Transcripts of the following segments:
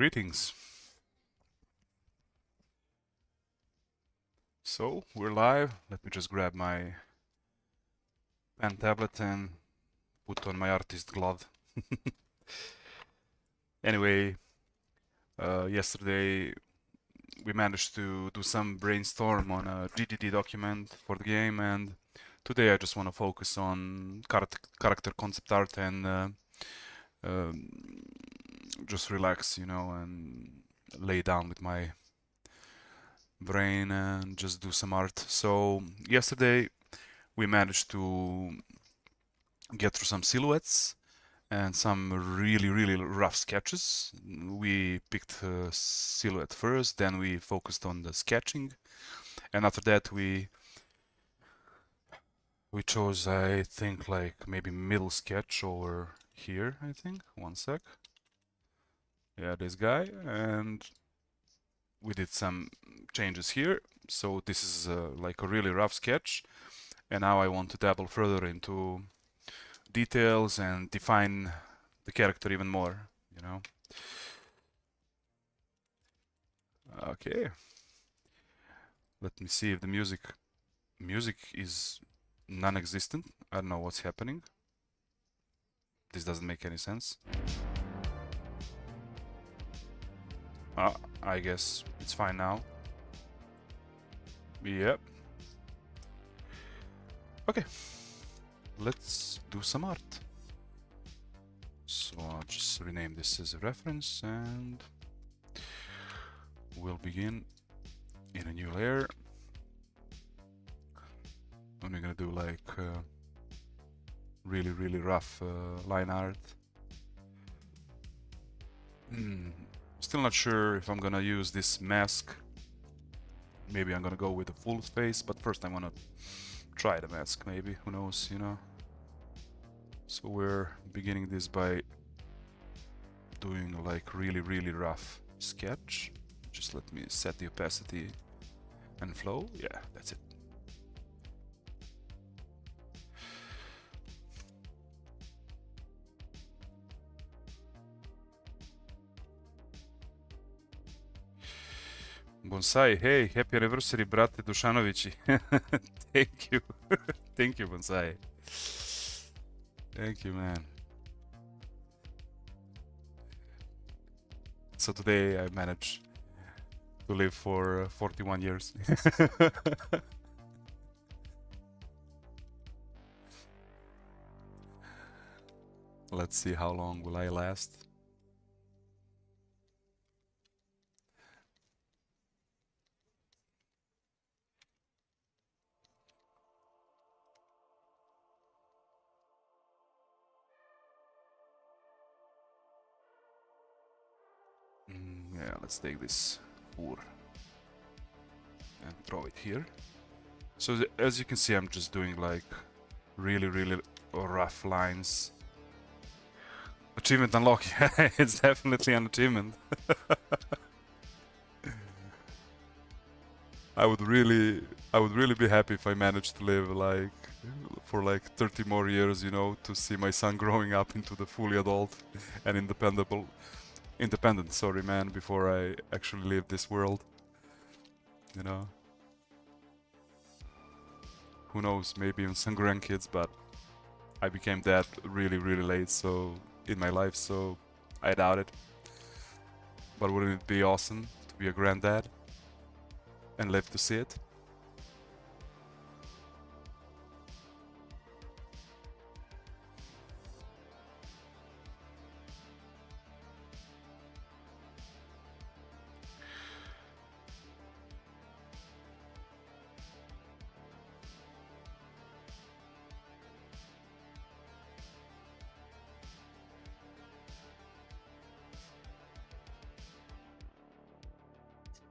Greetings. So, we're live. Let me just grab my pen tablet and put on my artist glove. Anyway, yesterday we managed to do some brainstorm on a GDD document for the game, and today I just want to focus on character concept art and um, just relax, and lay down with my brain and just do some art. So yesterday we managed to get through some silhouettes and some really rough sketches. We picked silhouette first, then we focused on the sketching, and after that we chose, I think, like maybe middle sketch over here, I think. One sec. Yeah, this guy, and we did some changes here. So this is like a really rough sketch, and now I want to dabble further into details and define the character even more, you know. Okay, let me see if the music is non-existent. I don't know what's happening. This doesn't make any sense. I guess it's fine now. Yep. Okay, let's do some art. So I'll just rename this as a reference and we'll begin in a new layer. And we're gonna do like really rough line art. Still not sure if I'm gonna use this mask. Maybe I'm gonna go with a full face, but first I wanna try the mask, maybe, who knows, So we're beginning this by doing like really rough sketch. Just let me set the opacity and flow. Yeah, that's it. Bonsai, hey, happy anniversary, brate Dušanovići. Thank you. Thank you, Bonsai. Thank you, man. So today I managed to live for 41 years. Let's see how long will I last. Yeah, let's take this 4 and throw it here. So as you can see, I'm just doing like really rough lines. Achievement unlocked. Yeah, it's definitely an achievement. I would really be happy if I managed to live like for like 30 more years, to see my son growing up into the fully adult and independent, sorry man, before I actually leave this world. Who knows, maybe even some grandkids, but I became dad really late so in my life, so I doubt it. But wouldn't it be awesome to be a granddad and live to see it?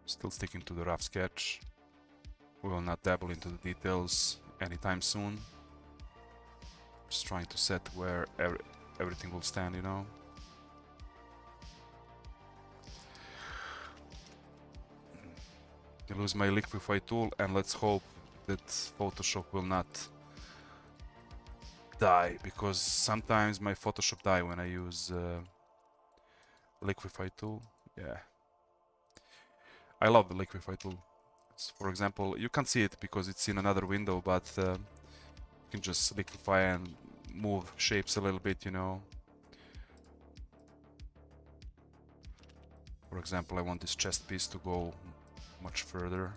Still sticking to the rough sketch. We will not dabble into the details anytime soon. Just trying to set where everything will stand, I lose my liquify tool, and let's hope that Photoshop will not die, because sometimes my Photoshop die when I use liquify tool. Yeah. I love the liquify tool. For example, you can't see it because it's in another window, but you can just liquify and move shapes a little bit, you know. For example, I want this chest piece to go much further.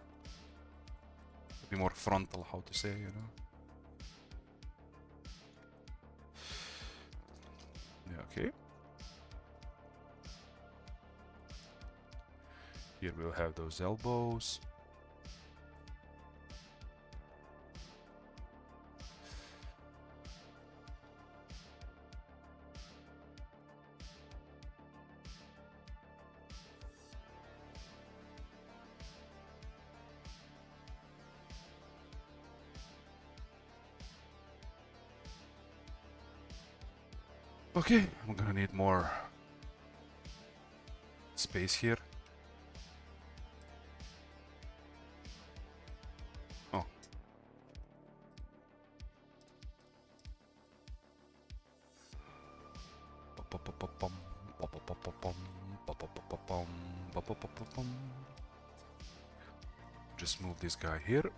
Be more frontal, how to say, you know. Yeah, okay. Here we'll have those elbows. Okay, I'm gonna need more space here. Oh. Just move this guy here.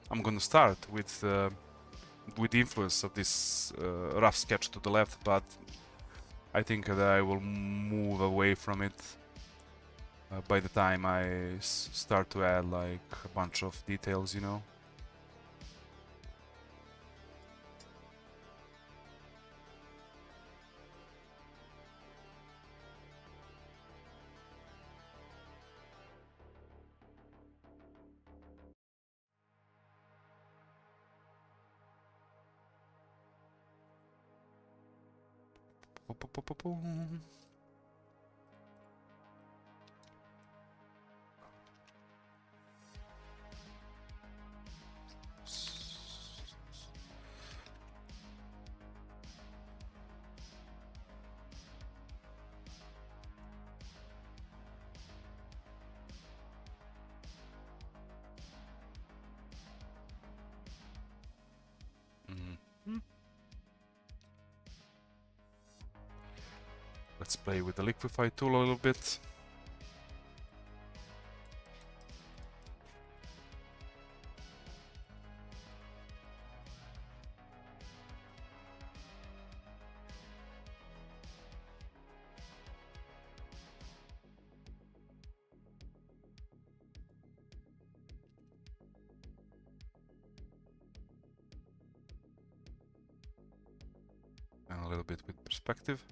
I'm gonna start with the influence of this rough sketch to the left, but I think that I will move away from it by the time I start to add like a bunch of details, you know. Let's play with the liquify tool a little bit. And a little bit with perspective.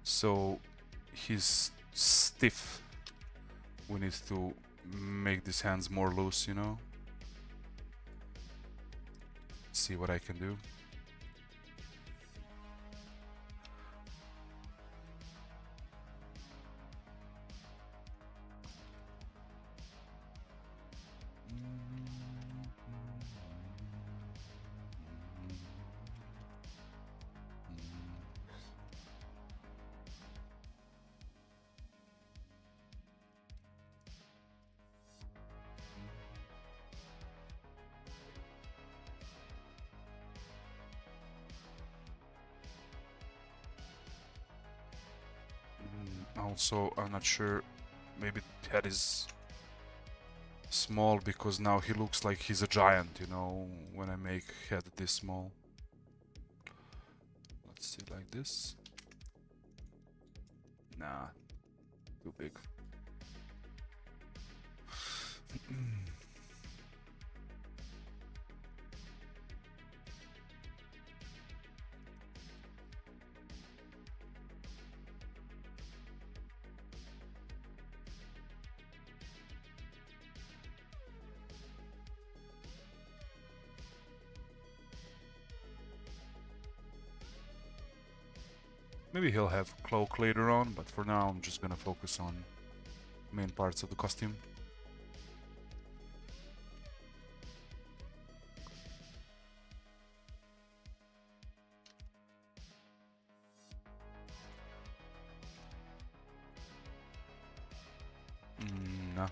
So he's stiff. We need to make these hands more loose, you know. See what I can do. Also, I'm not sure, maybe head is small because now he looks like he's a giant, you know, when I make head this small. Let's see, like this. Nah, too big. Maybe he'll have cloak later on, but for now I'm just gonna focus on main parts of the costume. Yeah.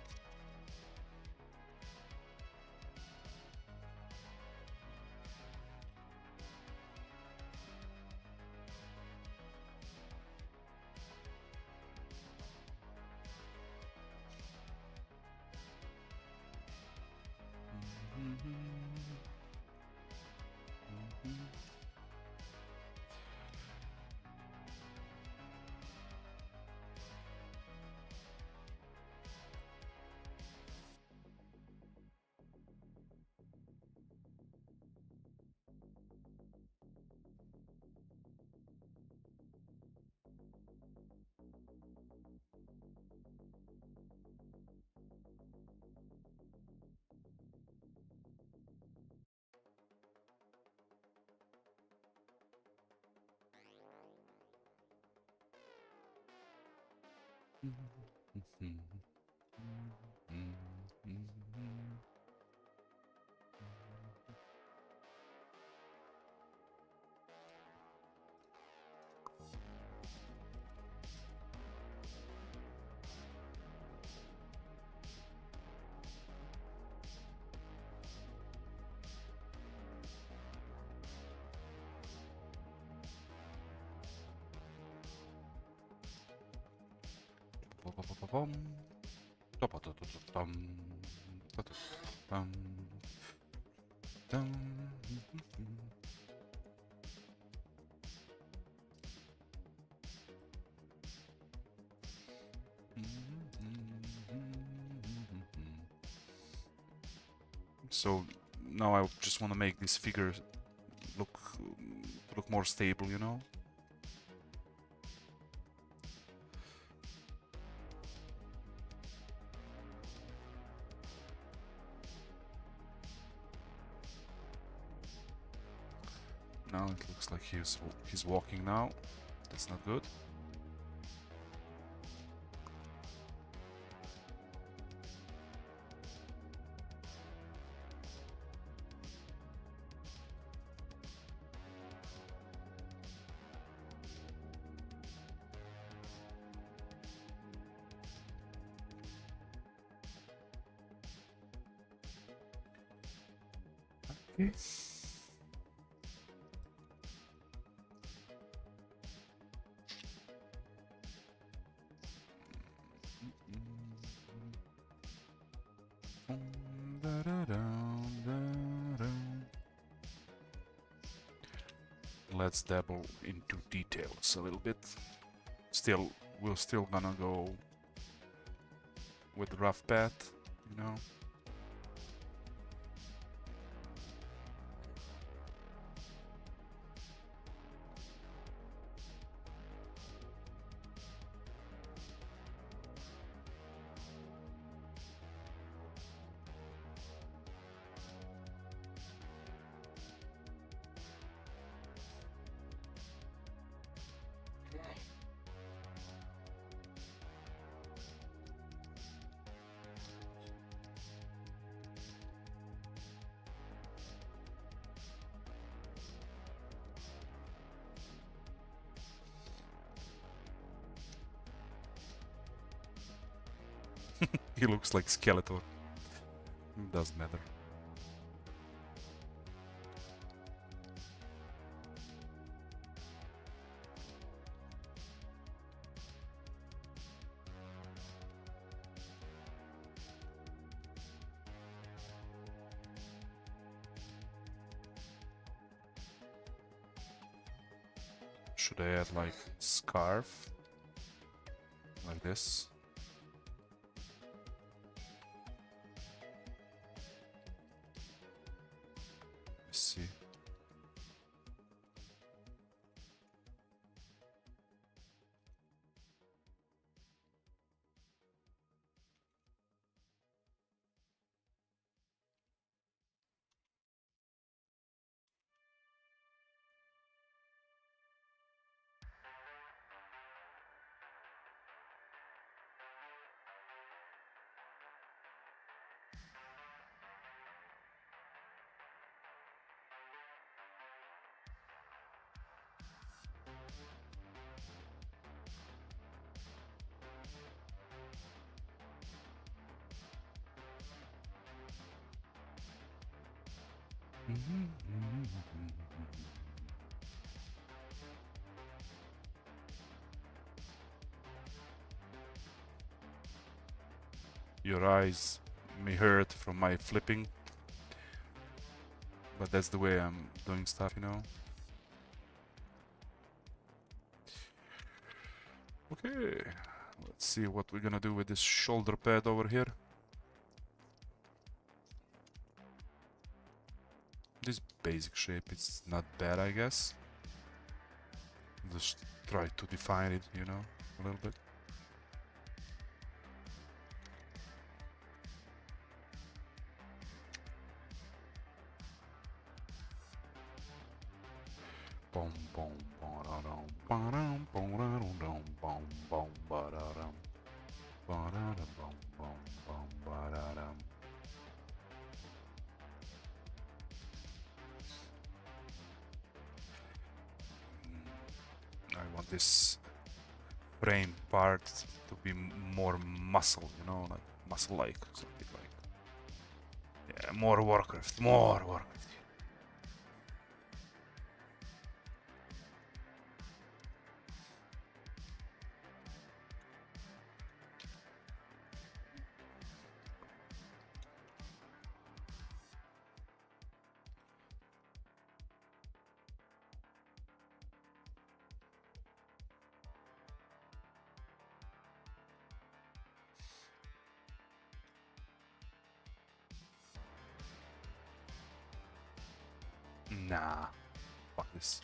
So now I just want to make this figure look look more stable, you know? Now it looks like he's walking now. That's not good. Okay. Let's dabble into details a little bit. Still, we're still gonna go with the rough path, you know? He looks like Skeletor. Doesn't matter. Should I add like scarf? Like this? Let's see. Your eyes may hurt from my flipping, but that's the way I'm doing stuff, you know? Okay, let's see what we're gonna do with this shoulder pad over here. This basic shape is not bad, I guess. Just try to define it, you know, a little bit. Bom bom bararam baram bararam bom bom bararam bararam bom bom bom bararam. I want this frame part to be more muscle, you know, like muscle-like, something like. Yeah, more Warcraft, more Warcraft. Nah, fuck this.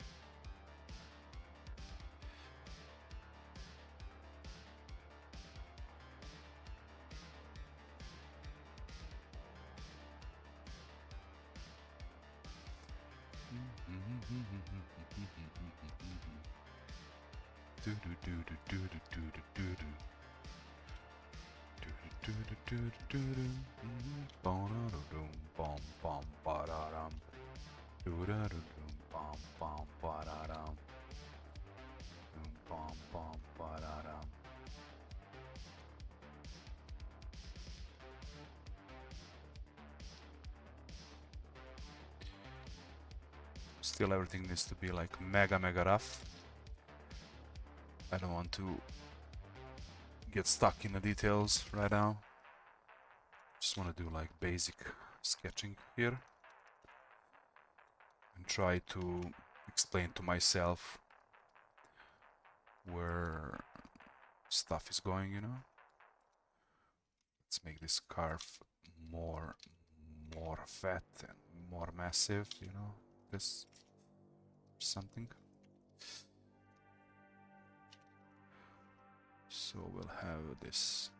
Still everything needs to be like mega rough. I don't want to get stuck in the details right now. Just want to do like basic sketching here and try to explain to myself where stuff is going, you know. Let's make this scarf more fat and more massive, you know, this something. So we'll have this.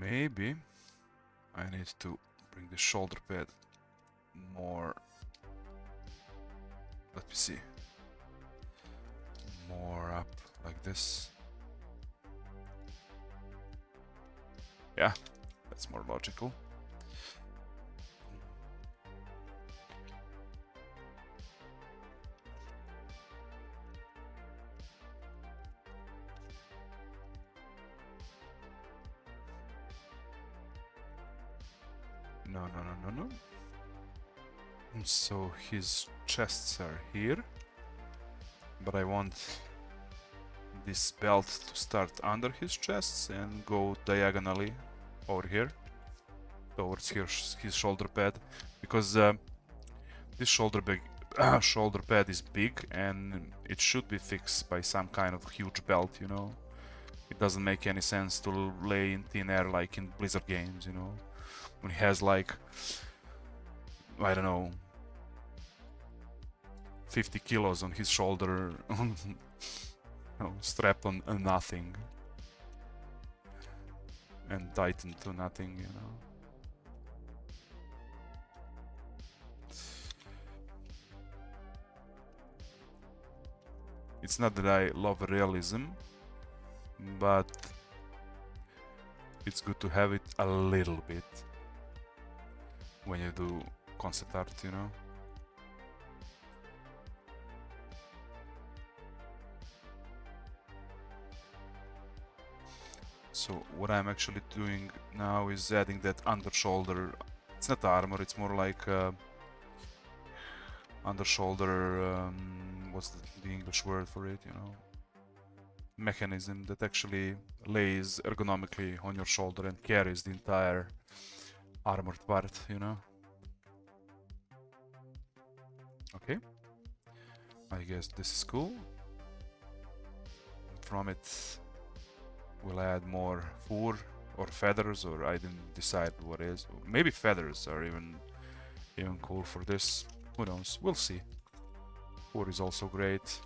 Maybe I need to bring the shoulder pad more, let me see, more up like this. Yeah, that's more logical. No. So his chests are here, but I want this belt to start under his chests and go diagonally over here towards his shoulder pad, because this shoulder pad is big and it should be fixed by some kind of huge belt, you know. It doesn't make any sense to lay in thin air like in Blizzard games, you know, when he has like, I don't know, 50 kilos on his shoulder, strapped on nothing and tightened to nothing, you know. It's not that I love realism, but it's good to have it a little bit when you do concept art, you know. So what I'm actually doing now is adding that under shoulder It's not armor, it's more like under shoulder, what's the English word for it, you know? Mechanism that actually lays ergonomically on your shoulder and carries the entire armored part, you know? Okay. I guess this is cool. From it, we'll add more fur or feathers, or I didn't decide what is. Maybe feathers are even cool for this. Who knows? We'll see. Fur is also great.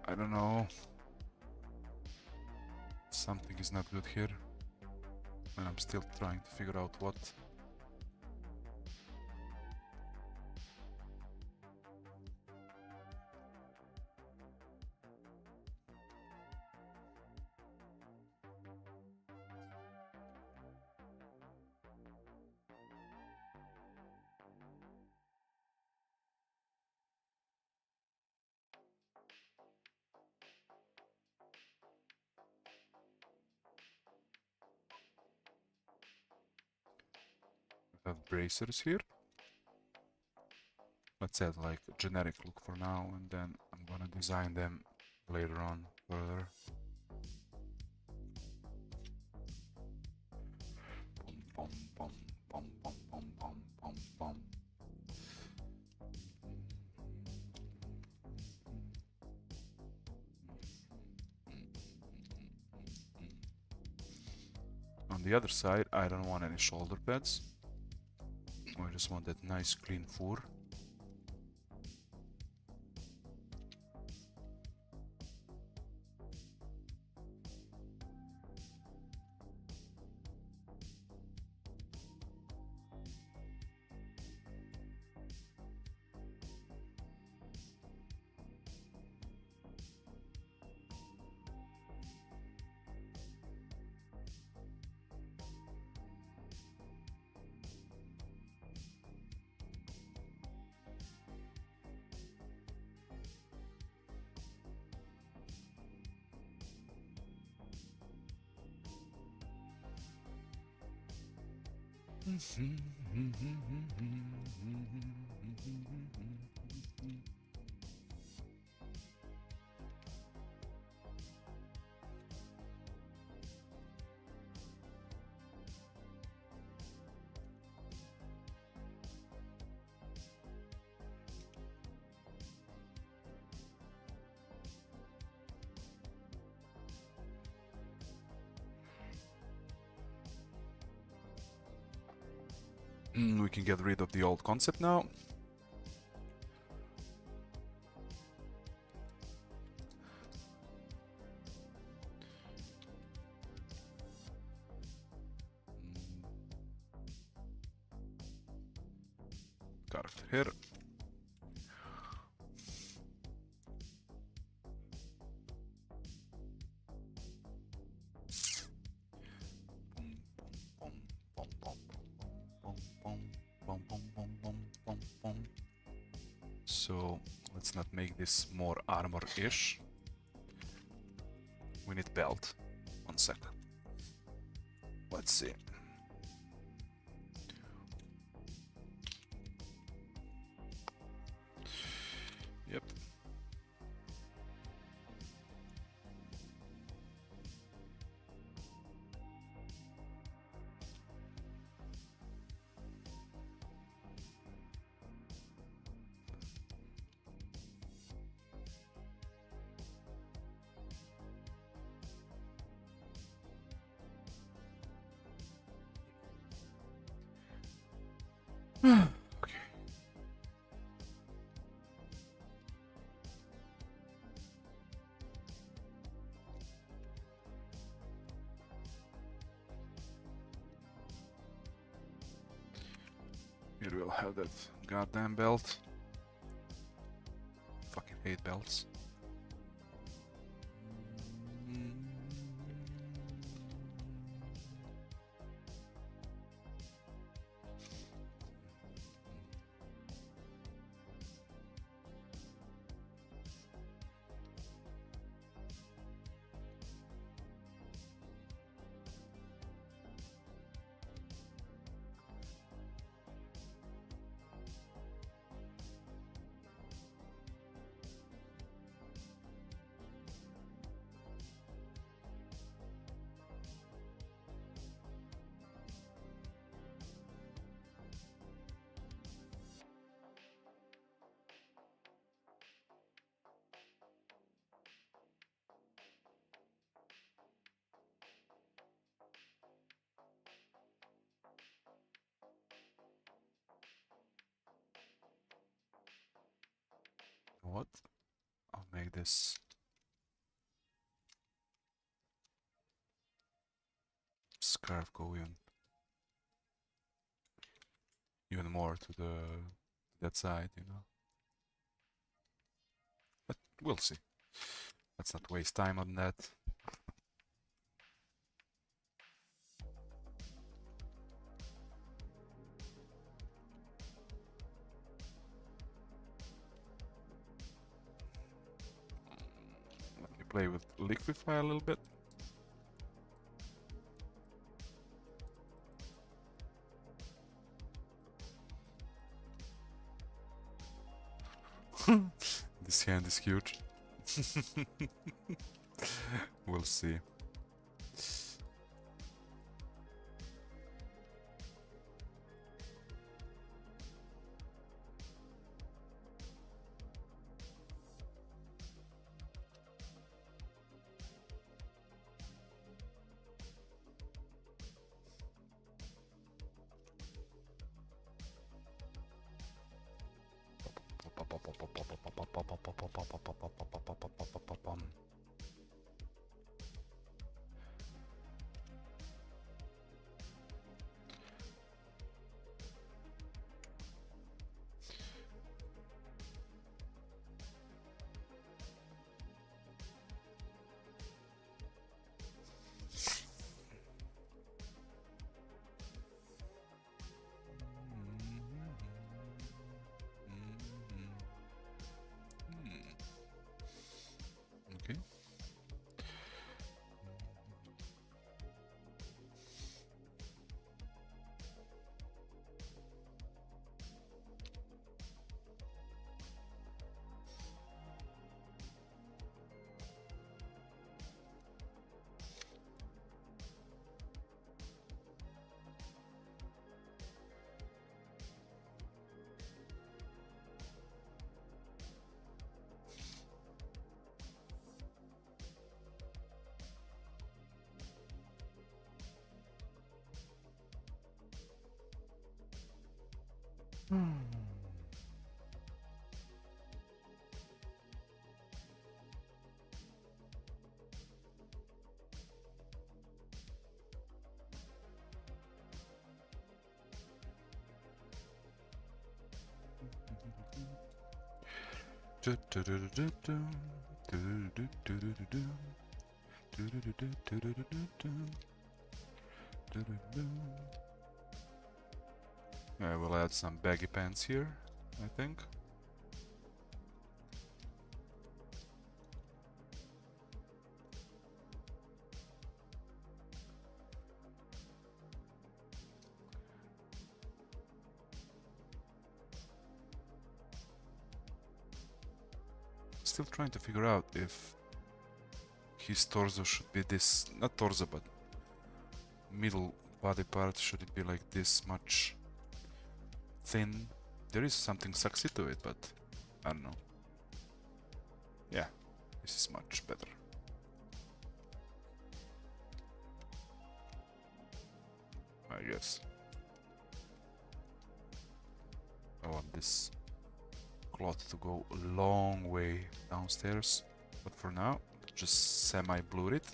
I don't know. Something is not good here. And I'm still trying to figure out what. I have bracers here. Let's add like a generic look for now, and then I'm gonna design them later on further. Bum, bum, bum, bum, bum, bum, bum, bum. On the other side, I don't want any shoulder pads. I just want that nice clean fur. We can get rid of the old concept now. Character here. So let's not make this more armor-ish. We need belt. One sec. Let's see. Yep. Okay. Here we'll have that goddamn belt. Fucking hate belts. What? I'll make this scarf go even more to that side, you know. But we'll see. Let's not waste time on that. Let me play with liquify a little bit. This hand is huge. We'll see. Okay. I will add some baggy pants here, I think. Still trying to figure out if his torso should be this, not torso, but middle body part, should it be like this much thin? There is something sexy to it, but I don't know. Yeah, this is much better. I guess. this cloth to go a long way downstairs, but for now, just semi-blur it.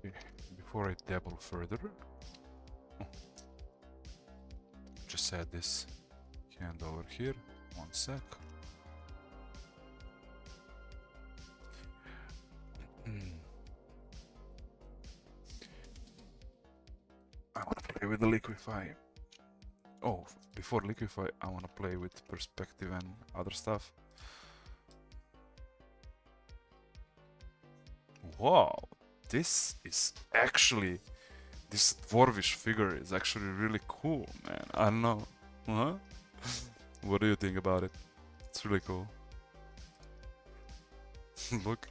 Okay, before I dabble further, just add this candle over here. One sec. I want to play with the liquify. Oh, before liquify, I want to play with perspective and other stuff. Wow, this is actually, this dwarvish figure is actually really cool, man. I don't know. Huh? What do you think about it? It's really cool. Look.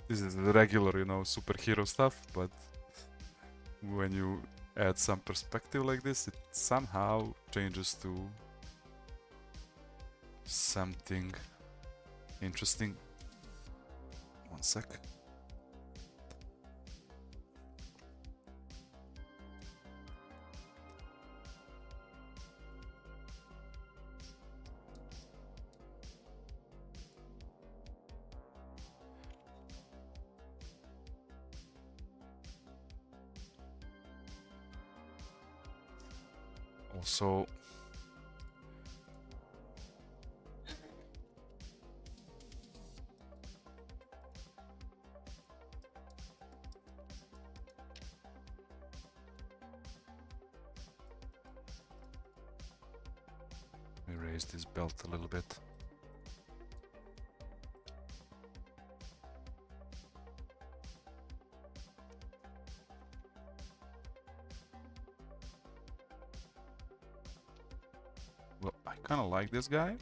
This is the regular, you know, superhero stuff, but when you add some perspective like this, it somehow changes to something interesting. One sec. Also, let me raise this belt a little bit. Well, I kind of like this guy.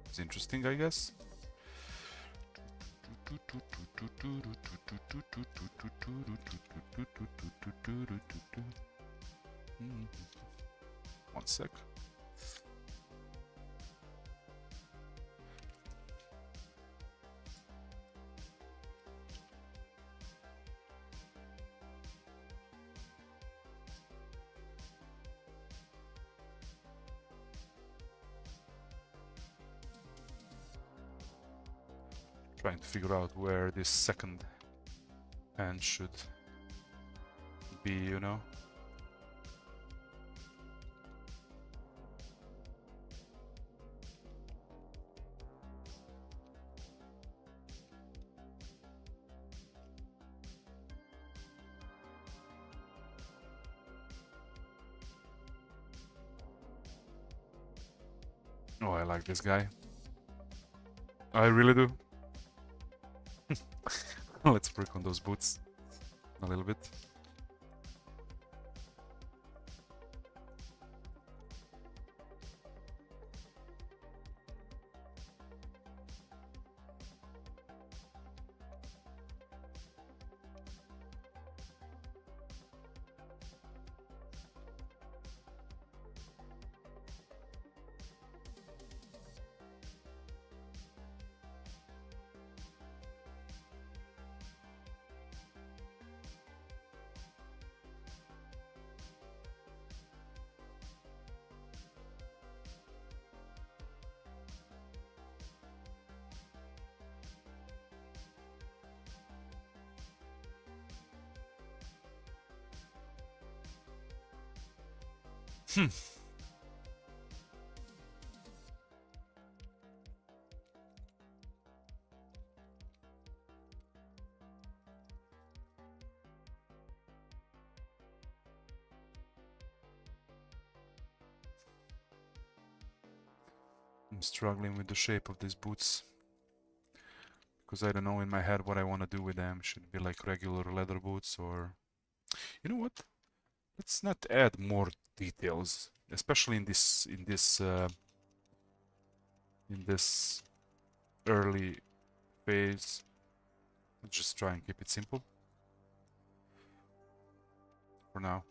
It's interesting, I guess. One sec. Trying to figure out where this second hand should be, you know. Oh, I like this guy. I really do. Let's work on those boots a little bit. I'm struggling with the shape of these boots because I don't know in my head what I want to do with them. Should it be like regular leather boots, or you know what? Let's not add more details, especially in this early phase. Let's just try and keep it simple for now.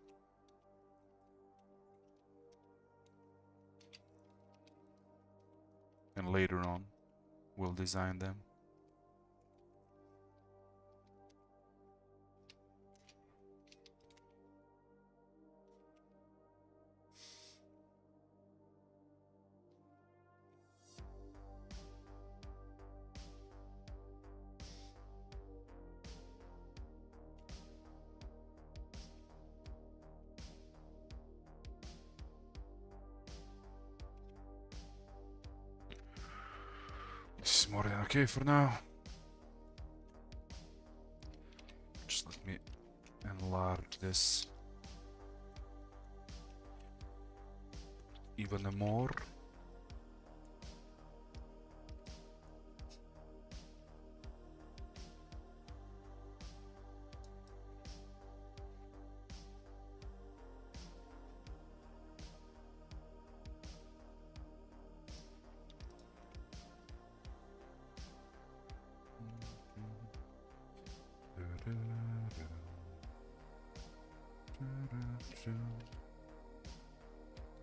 And later on, we'll design them. This is more than okay for now. Just let me enlarge this even more.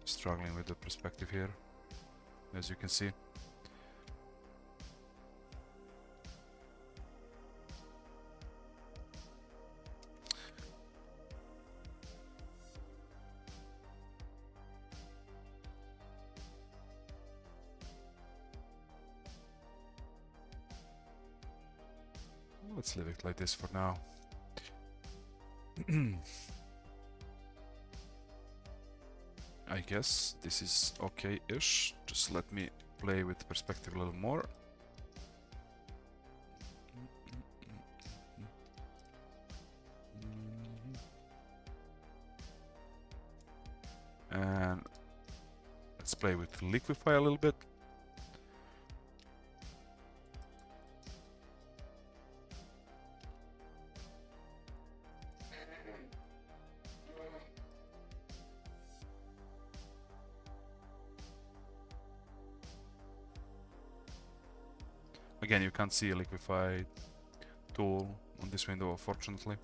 Struggling with the perspective here, as you can see. Let's leave it like this for now. I guess this is okay-ish. Just let me play with perspective a little more. And let's play with liquify a little bit. Again, you can't see a liquify tool on this window, unfortunately.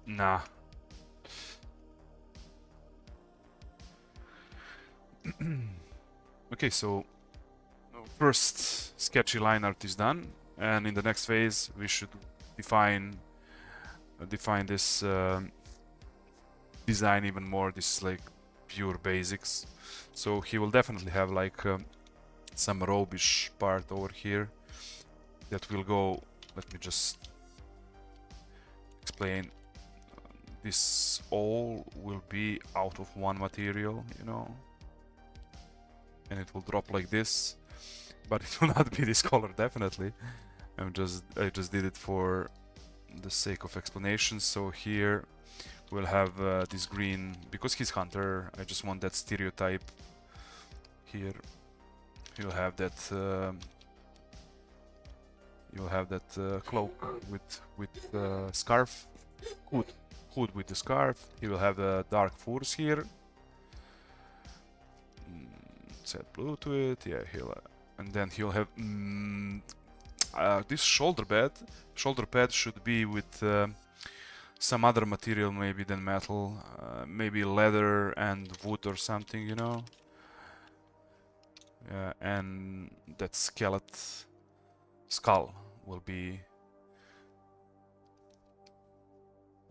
Nah. Okay, so first sketchy line art is done, and in the next phase we should define this design even more. This is like pure basics. So he will definitely have like some robish part over here that will go. Let me just explain. This all will be out of one material, you know, and it will drop like this, but it will not be this color, definitely. I just did it for the sake of explanation. So here we'll have this green, because he's hunter. I just want that stereotype here. You'll have that cloak with scarf, hood with the scarf. He will have dark furs here. Set blue to it. Yeah, and then he'll have this shoulder pad. Shoulder pad should be with some other material maybe than metal, maybe leather and wood or something, you know. And that skull will be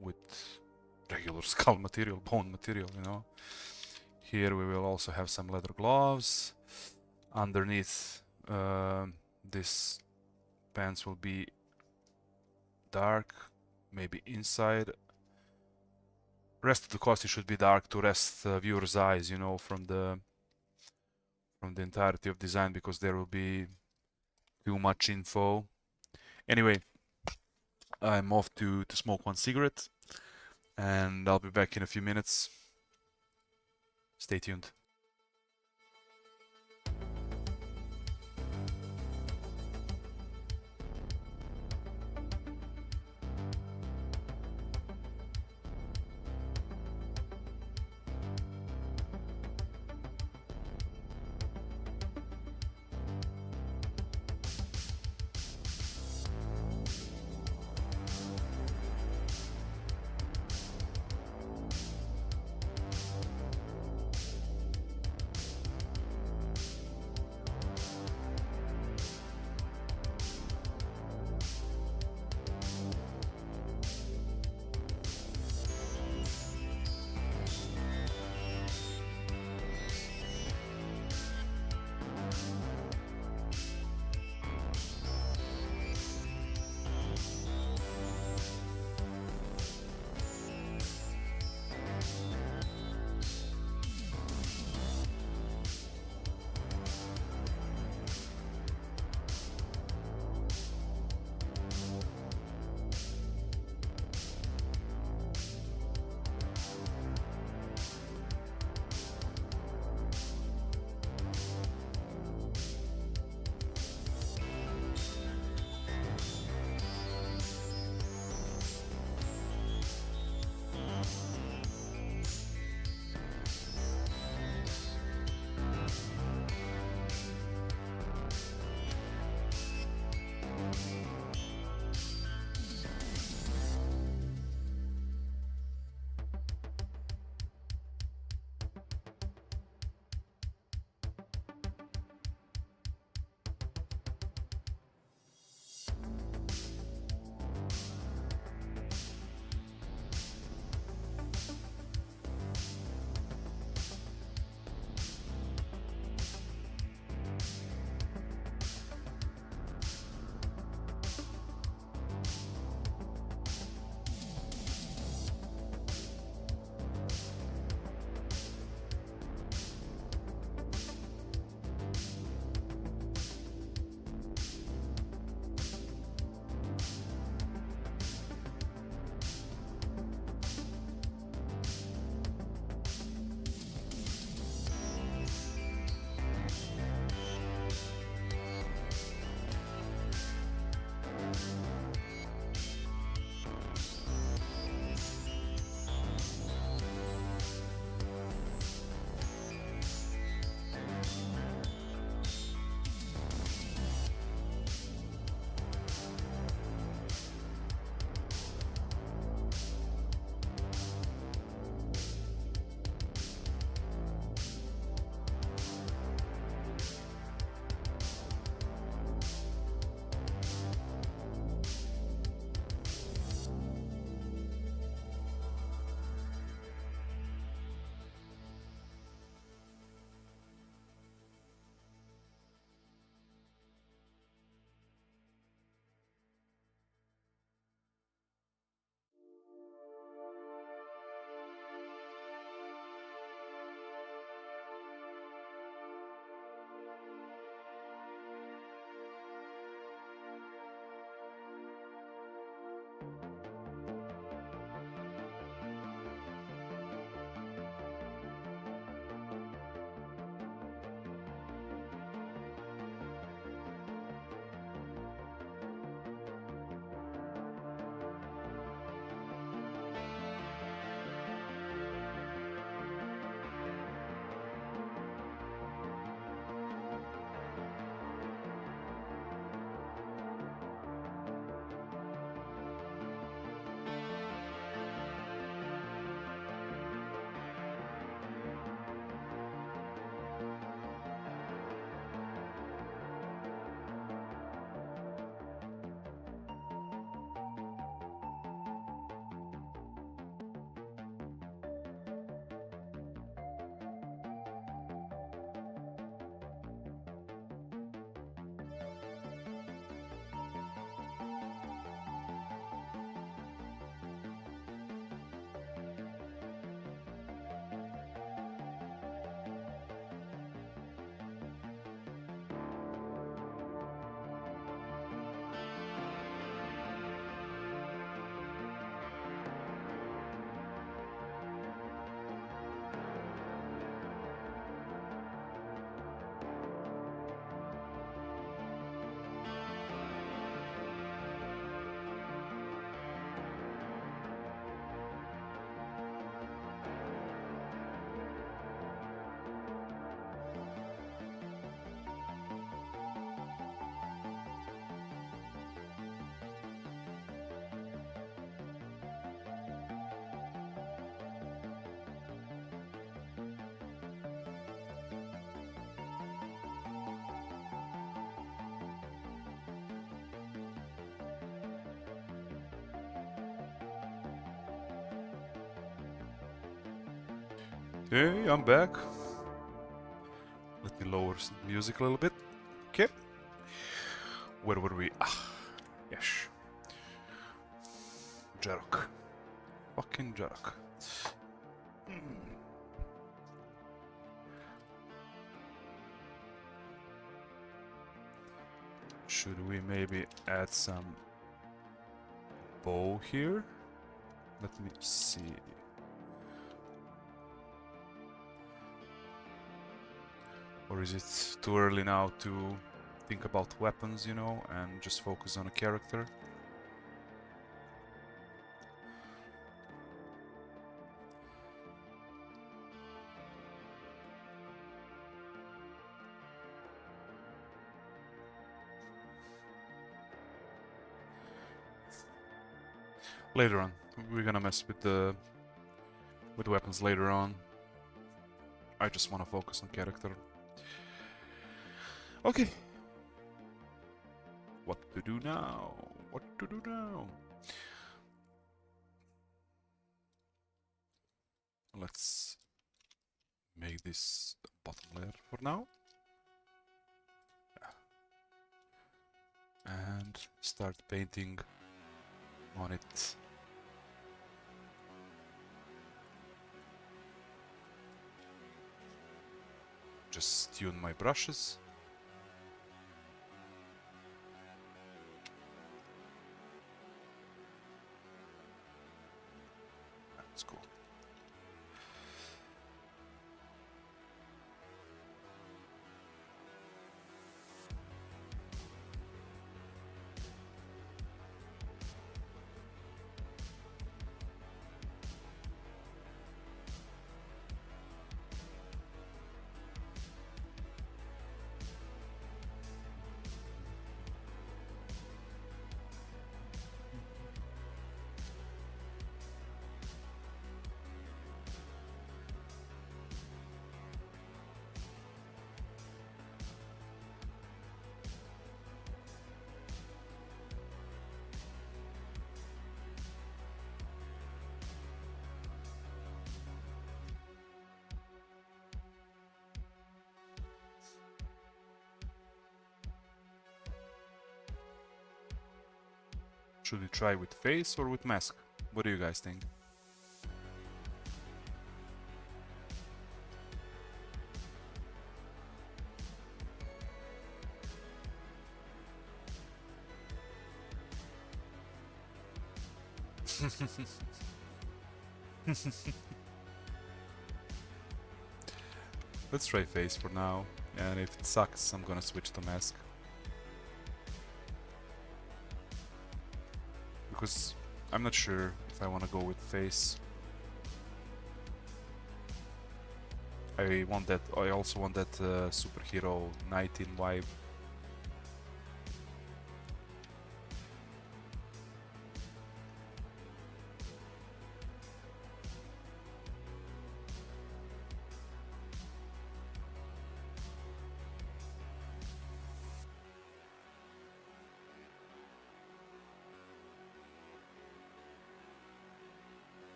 with regular skull material, bone material, you know. Here we will also have some leather gloves. Underneath this pants will be dark, maybe inside. Rest of the costume should be dark to rest viewers' eyes, you know, from the entirety of design, because there will be too much info. Anyway, I'm off to smoke one cigarette, and I'll be back in a few minutes. Stay tuned. Okay, I'm back. Let me lower the music a little bit. Okay. Where were we? Ah, yes. Jarok. Fucking Jarok. Should we maybe add some bow here? Let me see. Or is it too early now to think about weapons, you know, and just focus on a character? Later on. We're gonna mess with the weapons later on. I just wanna focus on character. Okay. What to do now? What to do now? Let's make this bottom layer for now. And start painting on it. Just tune my brushes. That's cool. Should we try with face or with mask? What do you guys think? Let's try face for now, and if it sucks, I'm gonna switch to mask. Because I'm not sure if I wanna go with face. I want that. I also want that superhero 19 vibe.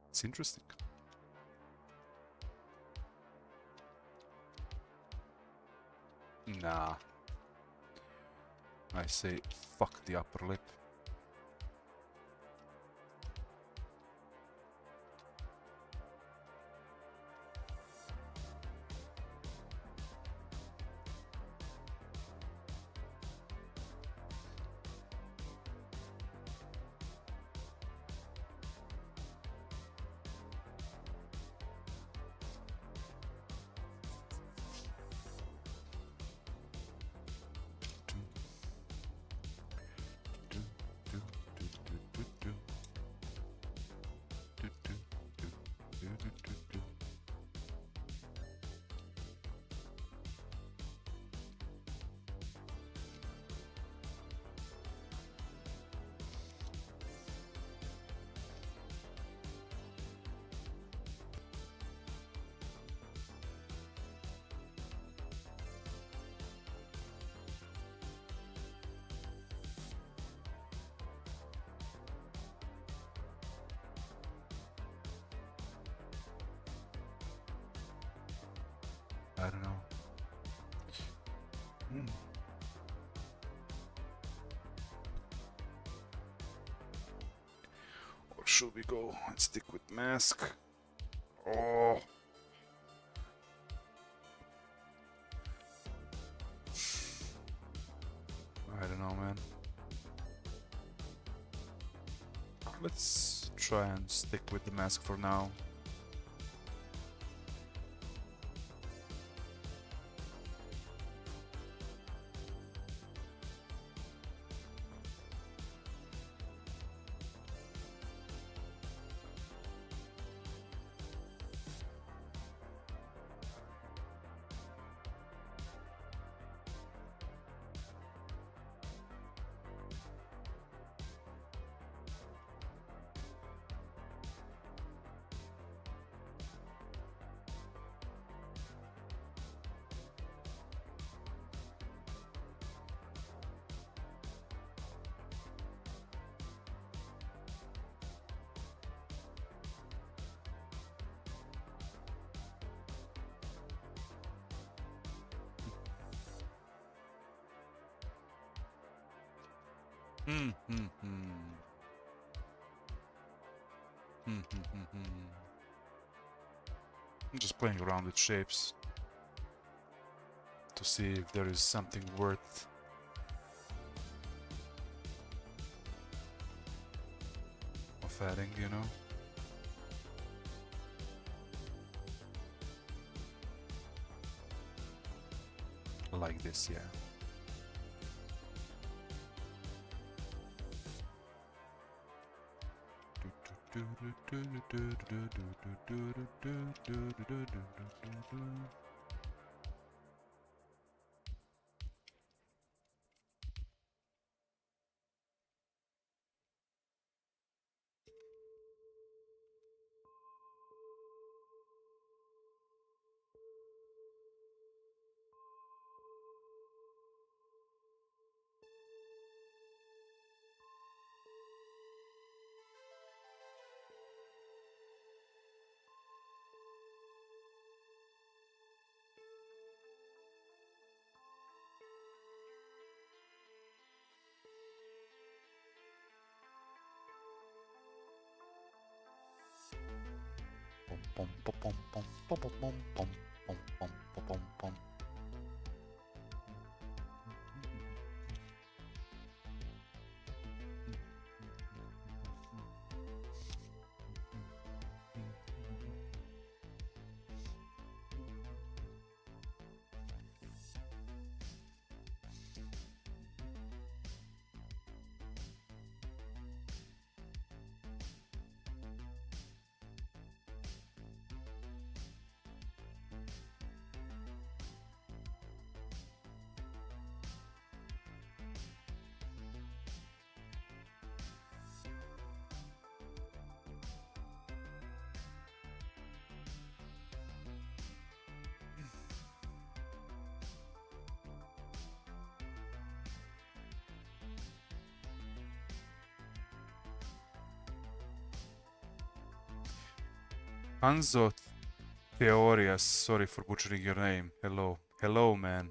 It's interesting. Nah. I say fuck the upper lip. I don't know. Or should we go and stick with mask? Oh. I don't know, man. Let's try and stick with the mask for now. I'm just playing around with shapes to see if there is something worth of adding, you know? Like this, yeah. Pom pom pom pom pom pom pom pom pom pom pom pom. Hanzo Theorias, sorry for butchering your name. Hello. Hello, man.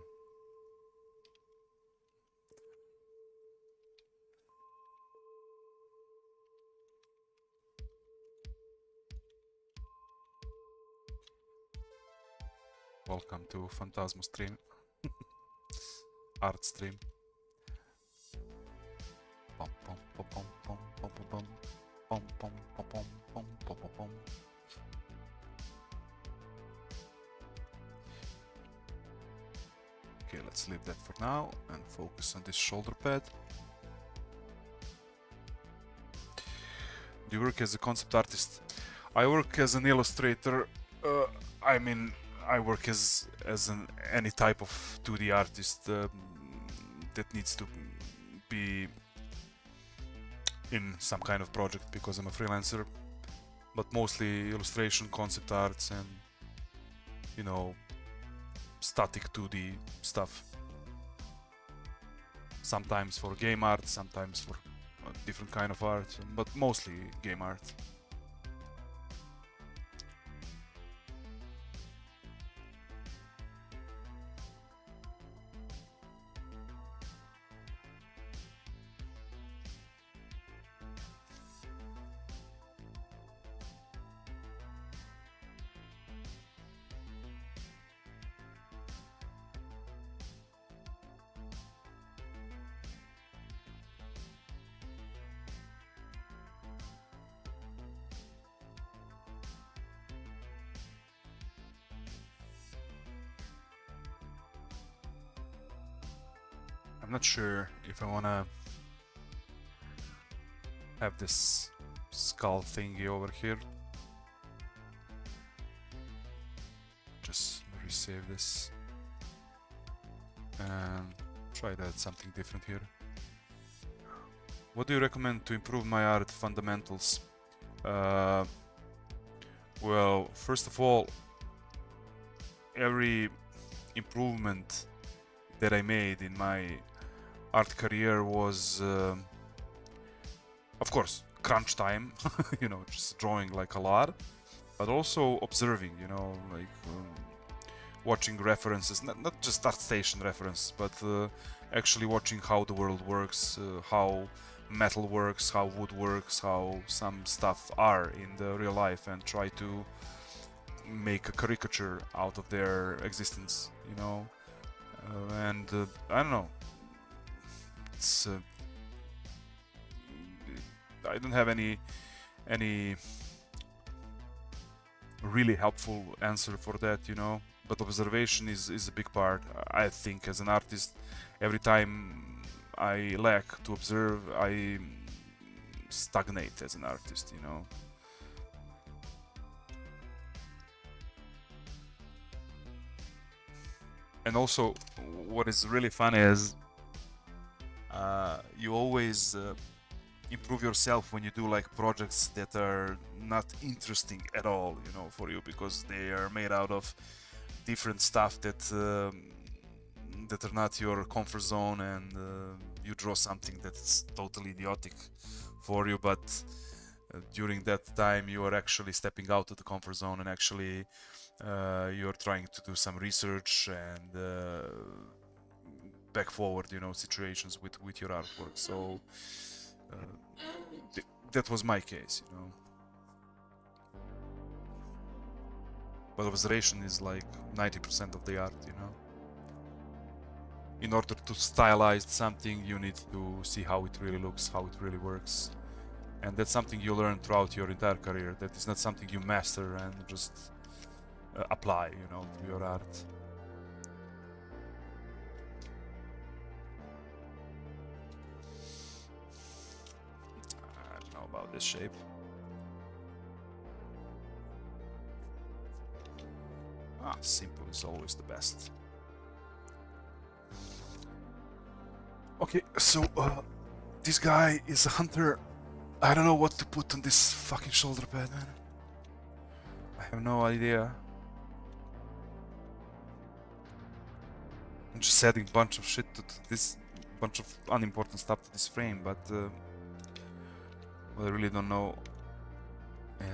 Welcome to Phantasmo stream. Art stream. Pom pom pom pom pom pom pom pom pom pom pom pom pom pom pom. Okay, let's leave that for now and focus on this shoulder pad. Do you work as a concept artist? I work as an illustrator. I mean, I work as any type of 2D artist that needs to be in some kind of project because I'm a freelancer. But mostly illustration, concept arts, and you know, static 2D stuff. Sometimes for game art, sometimes for a different kind of art, but mostly game art. not sure if I wanna have this skull thingy over here. Just resave this and try that something different here. What do you recommend to improve my art fundamentals? Well, first of all, every improvement that I made in my art career was, of course, crunch time, you know, just drawing like a lot, but also observing, you know, like watching references, not just ArtStation references, but actually watching how the world works, how metal works, how wood works, how some stuff are in the real life, and try to make a caricature out of their existence, you know. And I don't know, it's I don't have any really helpful answer for that, you know. But observation is a big part. I think as an artist, every time I lack to observe, I stagnate as an artist, you know. And also, what is really fun is you always improve yourself when you do like projects that are not interesting at all, you know, for you, because they are made out of different stuff that that are not your comfort zone, and you draw something that's totally idiotic for you, but during that time you are actually stepping out of the comfort zone, and actually you're trying to do some research and back forward, you know, situations with your artwork. So that was my case, you know. But observation is like 90% of the art, you know. In order to stylize something, you need to see how it really looks, how it really works. And that's something you learn throughout your entire career. That is not something you master and just apply, you know, to your art. I don't know about this shape. Simple is always the best. Okay, so this guy is a hunter. I don't know what to put on this fucking shoulder pad, man. I have no idea. I'm just adding a bunch of shit to this, bunch of unimportant stuff to this frame, but what I really don't know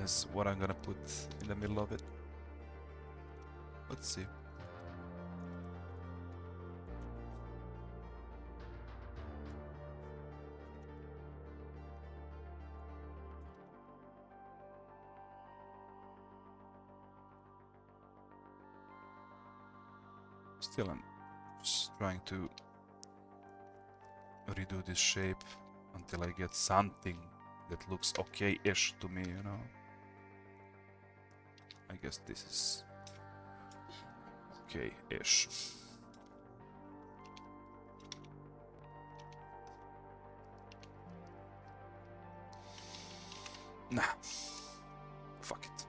is what I'm gonna put in the middle of it. Let's see. Still, I'm just trying to redo this shape until I get something that looks okay-ish to me, you know. I guess this is okay-ish. Nah, fuck it.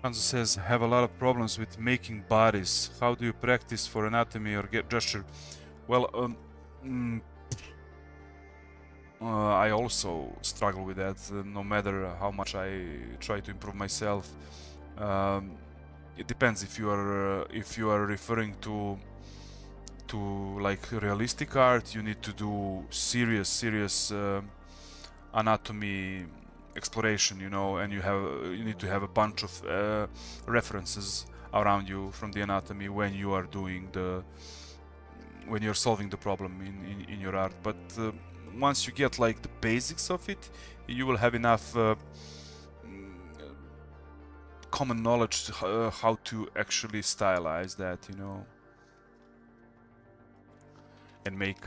Hanzo says, have a lot of problems with making bodies. How do you practice for anatomy or get gesture? Well, I also struggle with that, no matter how much I try to improve myself. it depends if you are referring to like realistic art. You need to do serious anatomy exploration, you know, and you need to have a bunch of references around you from the anatomy when you are doing the when you're solving the problem in your art. But once you get like the basics of it, you will have enough common knowledge to, how to actually stylize that, you know, and make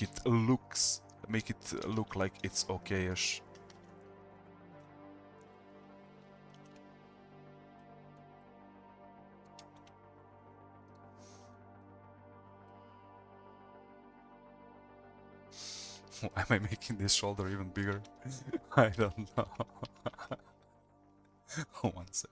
it look like it's okay-ish. Why am I making this shoulder even bigger? I don't know. One sec.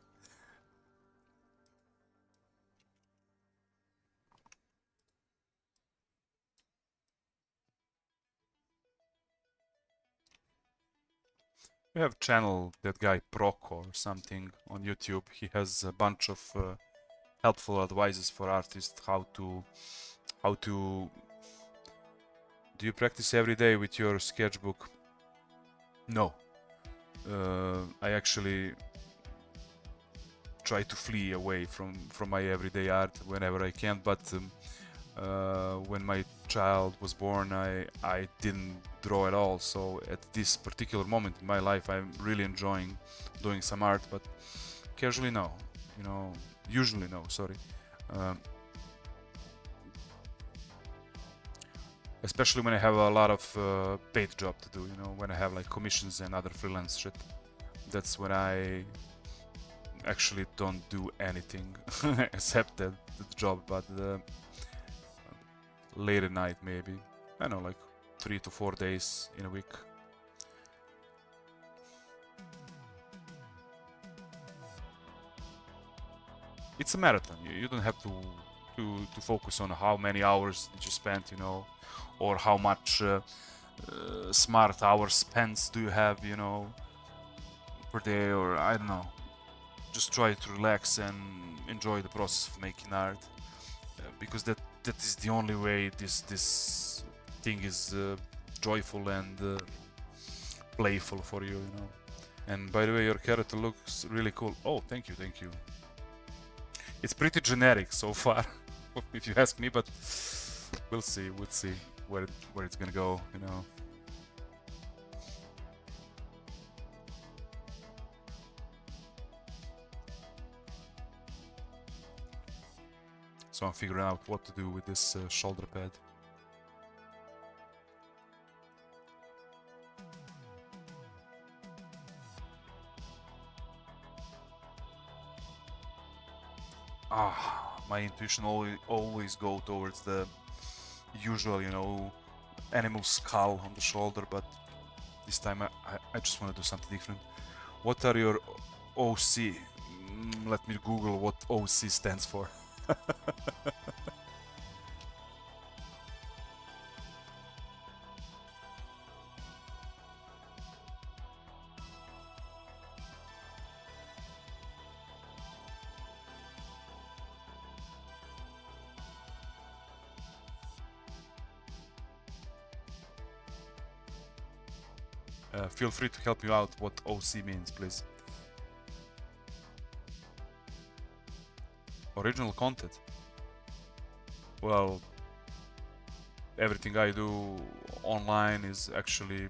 We have channel that guy Proco or something on YouTube. He has a bunch of helpful advices for artists how to do you practice every day with your sketchbook? No. I actually try to flee away from my everyday art whenever I can, but when my child was born, I didn't draw at all. So at this particular moment in my life, I'm really enjoying doing some art, but casually no, you know, usually no. Sorry. Um, Especially when I have a lot of paid job to do, you know, when I have like commissions and other freelance shit. That's when I actually don't do anything except the job, but late at night maybe. I don't know, like 3 to 4 days in a week. It's a marathon. You don't have to focus on how many hours did you spend, you know, or how much smart hours spent do you have, you know, per day, or I don't know. Just try to relax and enjoy the process of making art, because that is the only way this thing is joyful and playful for you, you know. And by the way, your character looks really cool. Oh, thank you, thank you. It's pretty generic so far, if you ask me, but we'll see where it's gonna go, you know. So I'm figuring out what to do with this shoulder pad. My intuition always go towards the usual, you know, animal skull on the shoulder, but this time I just want to do something different. What are your OC? Let me Google what OC stands for. Feel free to help you out what OC means, please. Original content. Well, everything I do online is actually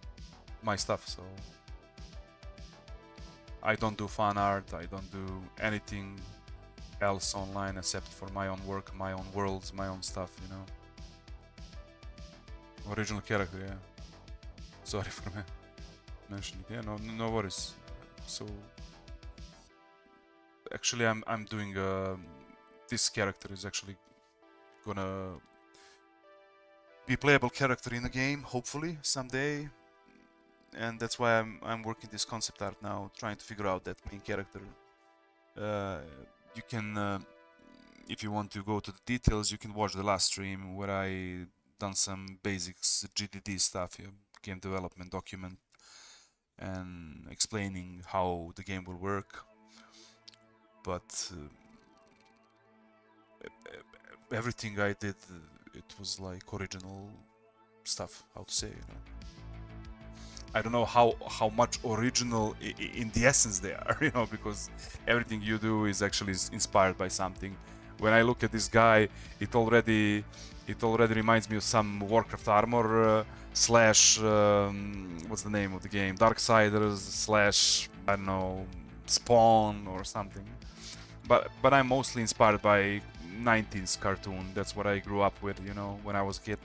my stuff, so I don't do fan art, I don't do anything else online except for my own work, my own worlds, my own stuff, you know. Original character, yeah. Sorry for mentioning. Yeah, no worries. So actually, I'm doing this character is actually gonna be a playable character in the game, hopefully someday, and that's why I'm working this concept art now, trying to figure out that main character. You can, if you want to go to the details, you can watch the last stream where I done some basics GDD stuff, yeah, game development document, and explaining how the game will work. But everything I did, it was like original stuff. How to say, you know? I don't know how much original in the essence they are, you know, because everything you do is actually inspired by something. When I look at this guy, it already reminds me of some Warcraft armor slash what's the name of the game? Darksiders slash I don't know Spawn or something. But I'm mostly inspired by 90s cartoon. That's what I grew up with, you know, when I was a kid.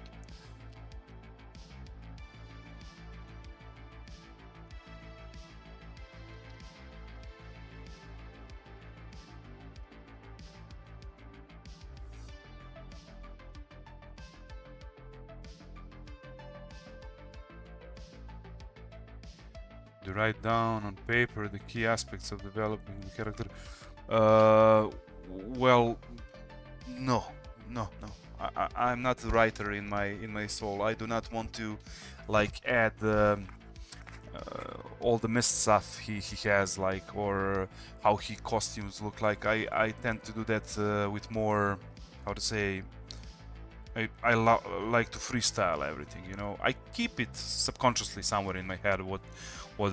To write down on paper the key aspects of developing the character. Well, no. I'm not a writer in my soul. I do not want to like add all the mist stuff he has, like, or how he costumes look like. I tend to do that with more, how to say, I like to freestyle everything, you know. I keep it subconsciously somewhere in my head what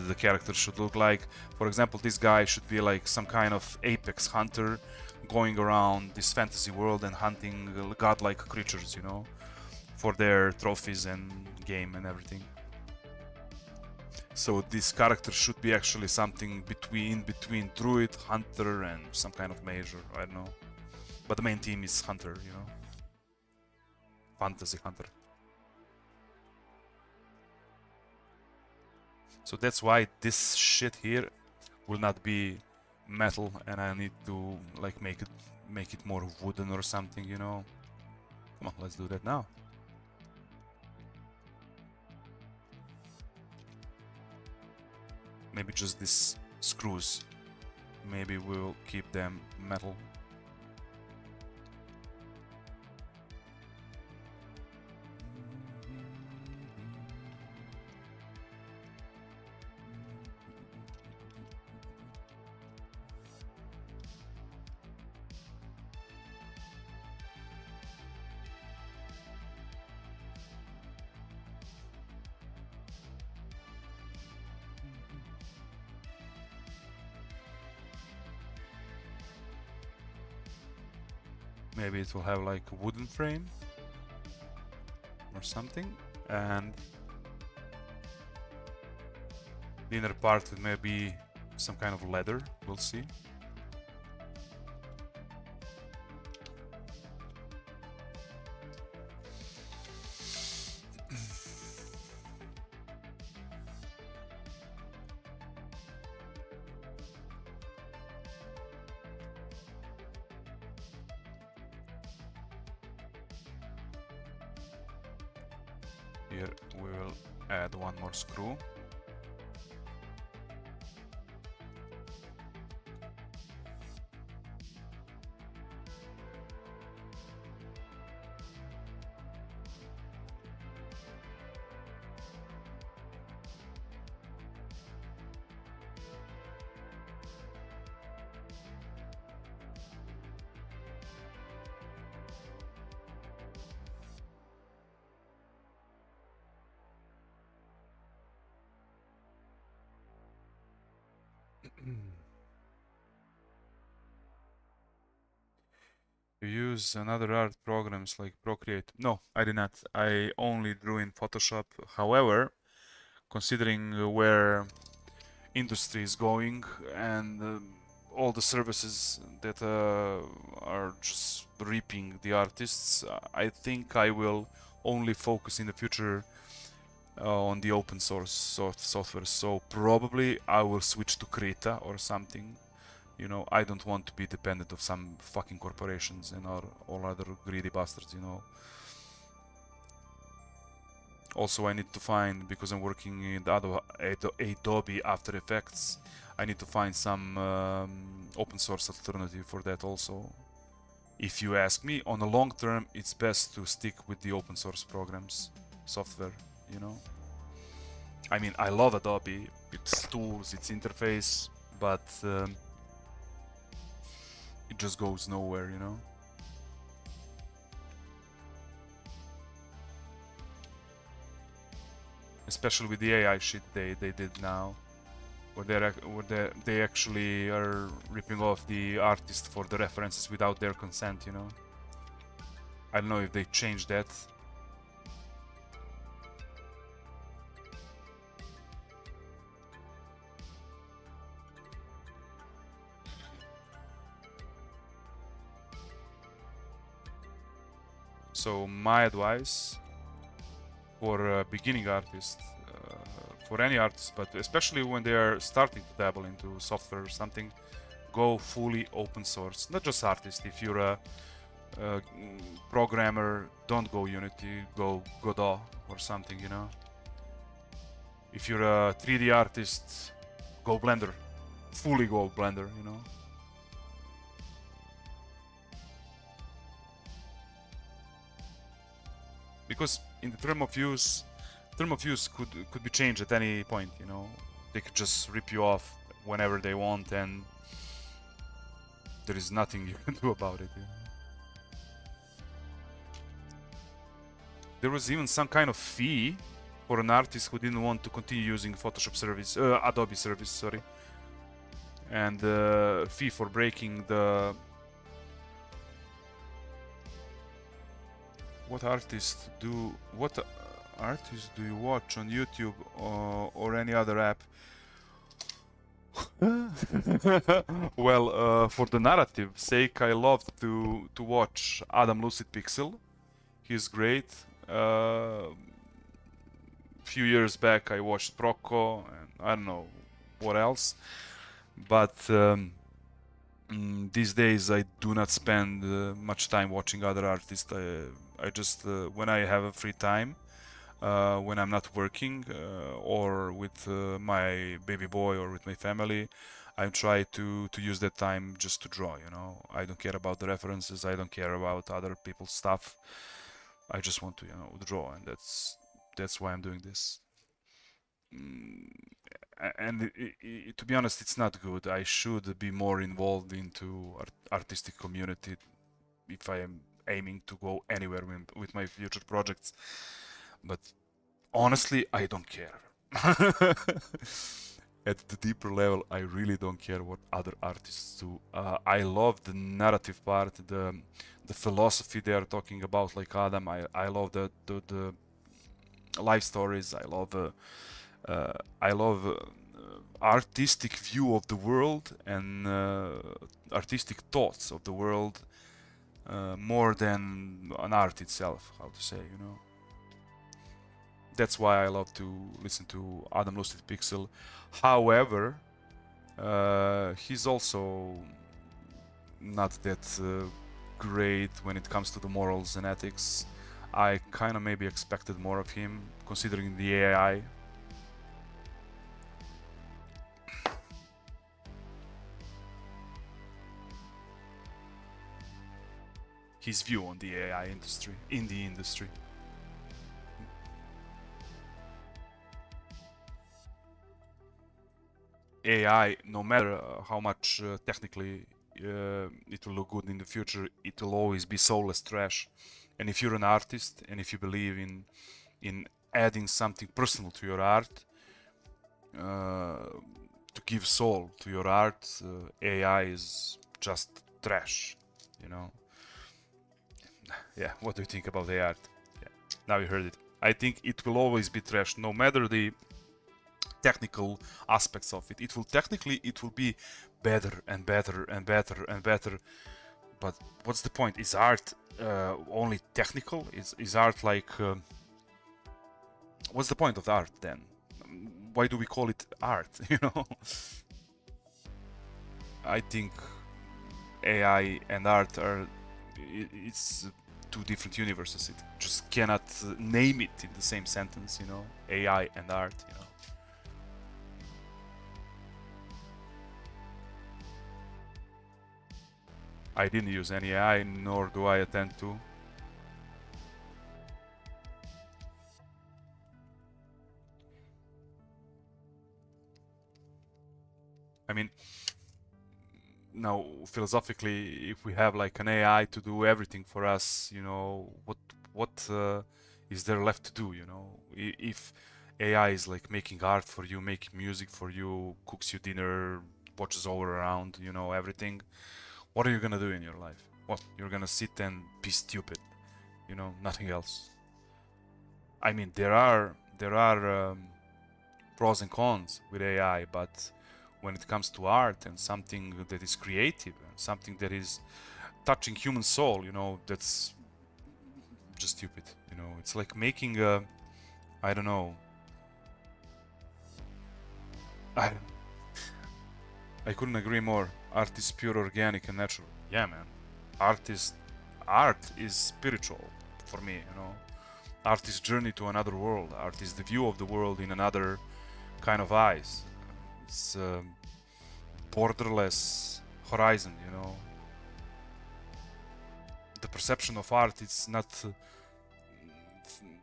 the character should look like. For example, this guy should be like some kind of apex hunter going around this fantasy world and hunting godlike creatures, you know, for their trophies and game and everything. So this character should be actually something between druid, hunter, and some kind of mage, or I don't know. But the main team is hunter, you know. Fantasy hunter. So that's why this shit here will not be metal, and I need to like make it more wooden or something, you know. Come on, let's do that now. Maybe just these screws. Maybe we'll keep them metal. Maybe it will have like a wooden frame or something, and the inner part may be some kind of leather. We'll see. Here we will add one more screw. You use another art programs like Procreate? No, I did not. I only drew in Photoshop. However, considering where industry is going and all the services that are just reaping the artists, I think I will only focus in the future on the open source software. So probably I will switch to Krita or something. You know, I don't want to be dependent of some fucking corporations and all other greedy bastards, you know. Also, I need to find, because I'm working in Adobe After Effects, I need to find some open source alternative for that also. If you ask me, on the long term, it's best to stick with the open source programs, software, you know. I mean, I love Adobe, its tools, its interface, but it just goes nowhere, you know. especially with the AI shit they did now, where they actually are ripping off the artist for the references without their consent, you know. I don't know if they changed that. So my advice for a beginning artist, for any artist, but especially when they are starting to dabble into software or something, go fully open source. Not just artist. If you're a programmer, don't go Unity, go Godot or something, you know. If you're a 3D artist, go Blender, fully go Blender, you know. Because in the term of use could be changed at any point, you know. They could just rip you off whenever they want, and there is nothing you can do about it, you know? There was even some kind of fee for an artist who didn't want to continue using Photoshop service, Adobe service, sorry, and fee for breaking the. What artists do you watch on YouTube or any other app? Well, for the narrative sake, I love to watch Adam Lucid Pixel. He's great. Few years back, I watched Proco, and I don't know what else. But these days, I do not spend much time watching other artists. I just when I have a free time, when I'm not working or with my baby boy or with my family, I try to use that time just to draw, you know. I don't care about the references, I don't care about other people's stuff. I just want to, you know, draw, and that's why I'm doing this. And to be honest, it's not good. I should be more involved into artistic community if I am aiming to go anywhere with my future projects. But honestly, I don't care. At the deeper level, I really don't care what other artists do. I love the narrative part, the philosophy they are talking about, like Adam. I love the life stories. I love artistic view of the world and artistic thoughts of the world more than an art itself. How to say, you know. That's why I love to listen to Adam Lucid Pixel. However, he's also not that great when it comes to the morals and ethics. I kind of maybe expected more of him, considering the AI. His view on the AI industry, in the industry. AI, no matter how much technically it will look good in the future, it will always be soulless trash. And if you're an artist, and if you believe in adding something personal to your art, to give soul to your art, AI is just trash, you know. Yeah, what do you think about the art? Yeah, now you heard it. I think it will always be trash, no matter the technical aspects of it. It will be better and better and better and better. But what's the point? Is art only technical? Is art like what's the point of art then? Why do we call it art? You know. I think AI and art are it's two different universes. It just cannot name it in the same sentence, you know. AI and art, you know. I didn't use any AI, nor do I intend to. I mean, now philosophically, if we have like an AI to do everything for us, you know, what is there left to do? You know, if AI is like making art for you, making music for you, cooks you dinner, watches over around, you know, everything. What are you gonna do in your life? What? You're gonna sit and be stupid, you know, nothing else. I mean, there are pros and cons with AI, but when it comes to art and something that is creative and something that is touching human soul, you know, that's just stupid. You know, it's like making a, I don't know, I I couldn't agree more. Art is pure, organic, and natural. Yeah, man. Art is art is spiritual for me. You know, art is journey to another world. Art is the view of the world in another kind of eyes. It's borderless horizon. You know, the perception of art is not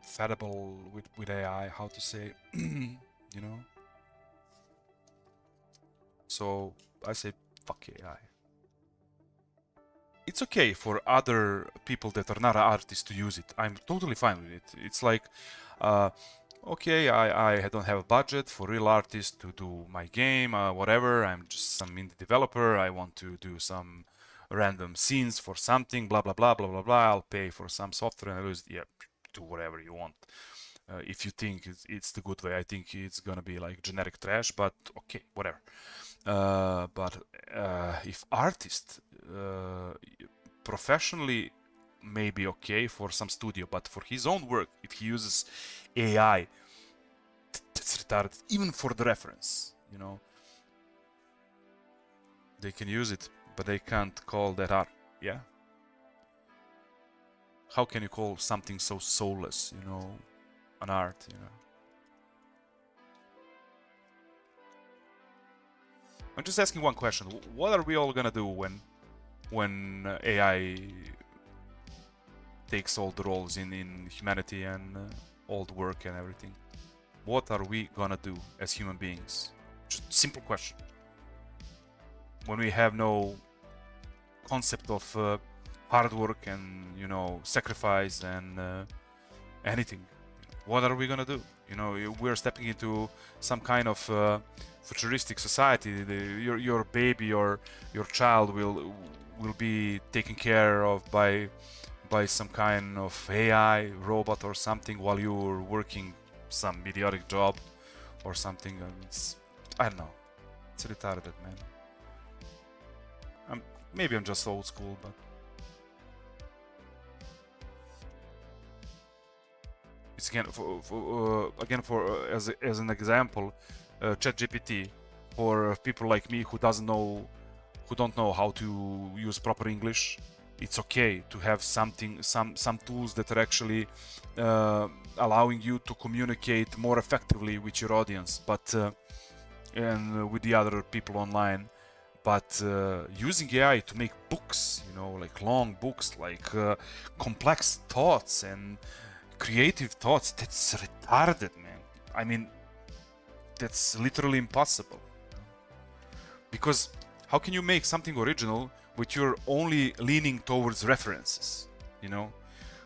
fathomable with AI. How to say, you know. So I say, fuck AI. It's okay for other people that are not artists to use it. I'm totally fine with it. It's like, uh, okay, I don't have a budget for real artists to do my game, whatever. I'm just some indie developer. I want to do some random scenes for something, blah, blah, blah, blah, blah, blah. I'll pay for some software and I use it. Yeah, do whatever you want. If you think it's the good way, I think it's gonna be like generic trash, but okay, whatever. But if artist professionally may be okay for some studio, but for his own work, if he uses AI, that's retarded. Even for the reference, you know, they can use it, but they can't call that art. Yeah. How can you call something so soulless, you know, an art? You know. I'm just asking one question. What are we all gonna do when AI takes all the roles in humanity and all the work and everything? What are we gonna do as human beings? Just simple question. When we have no concept of hard work and, you know, sacrifice and anything, what are we gonna do? You know, we're stepping into some kind of futuristic society. Your baby or your child will be taken care of by some kind of AI robot or something while you're working some idiotic job or something. And it's, I don't know. It's retarded, man. Maybe I'm just old school, but it's again for as an example, ChatGPT for people like me who don't know how to use proper English. It's okay to have some tools that are actually allowing you to communicate more effectively with your audience, but and with the other people online. But using AI to make books, you know, like long books, like complex thoughts and creative thoughts, that's retarded, man. I mean, that's literally impossible. Because how can you make something original with you're only leaning towards references, you know?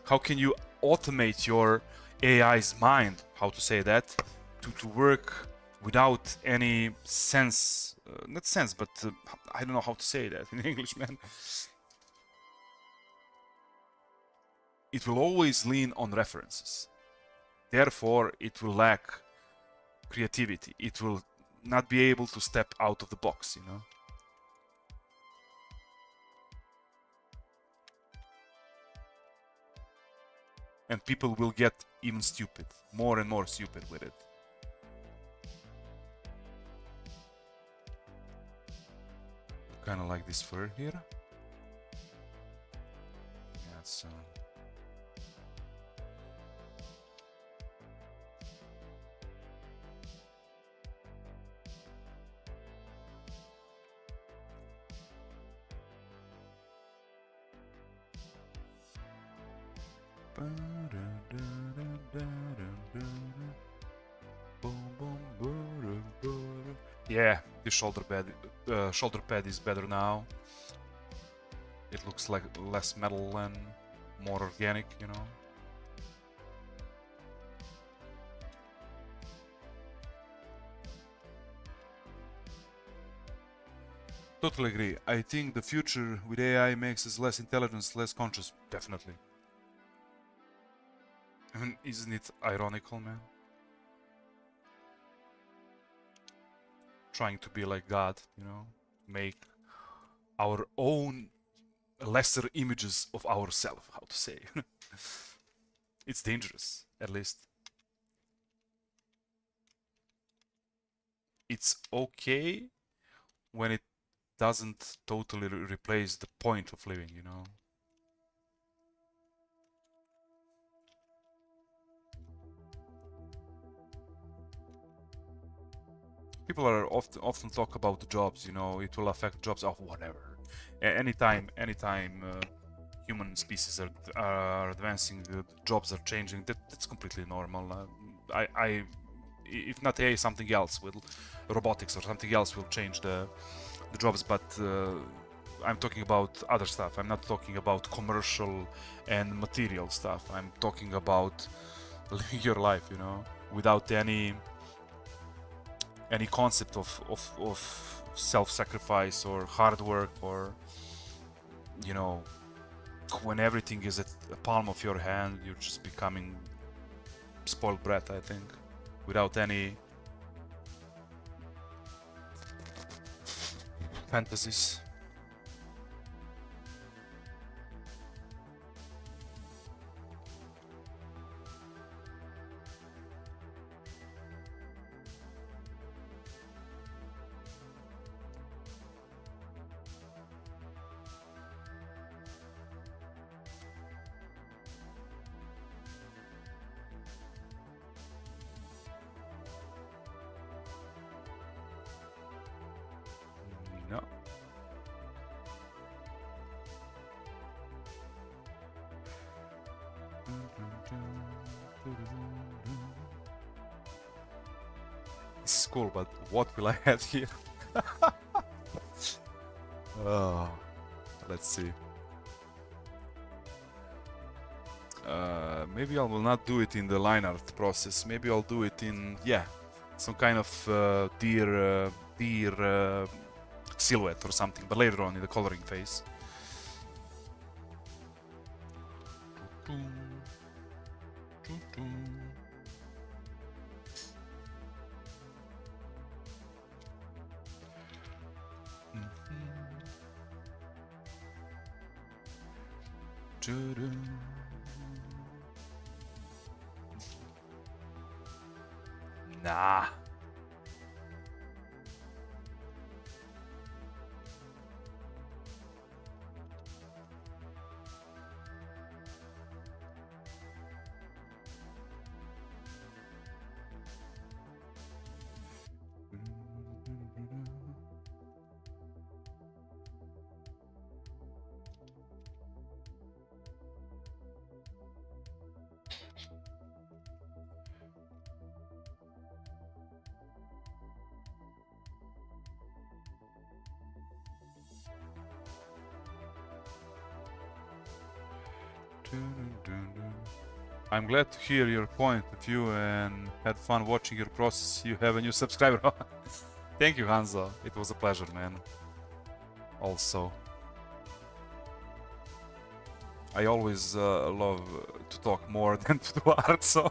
How can you automate your AI's mind, how to say that, to work without any sense, not sense, but I don't know how to say that in English, man. It will always lean on references. Therefore, it will lack creativity. It will not be able to step out of the box, you know? And people will get even stupid, more and more stupid with it. Kind of like this fur here. Yeah, it's yeah, the shoulder pad is better now. It looks like less metal and more organic, you know. Totally agree. I think the future with AI makes us less intelligent, less conscious. Definitely. I mean, isn't it ironical, man? Trying to be like God, you know? Make our own lesser images of ourselves, how to say. It's dangerous, at least. It's okay when it doesn't totally replace the point of living, you know? People are often talk about the jobs, you know, it will affect jobs of whatever. Anytime human species are advancing, the jobs are changing. That's completely normal. If not AI, something else will, robotics or something else will change the jobs. But I'm talking about other stuff. I'm not talking about commercial and material stuff. I'm talking about living your life, you know, without any concept of self-sacrifice or hard work, or you know, when everything is at the palm of your hand, you're just becoming spoiled brat, I think, without any fantasies. No. This is cool, but what will I have here? Oh, let's see. Maybe I will not do it in the line art process. Maybe I'll do it in, yeah, some kind of deer silhouette or something, but later on in the coloring phase. Nah. I'm glad to hear your point of view and had fun watching your process. You have a new subscriber. Thank you, Hanzo. It was a pleasure, man. Also, I always love to talk more than to do art, so...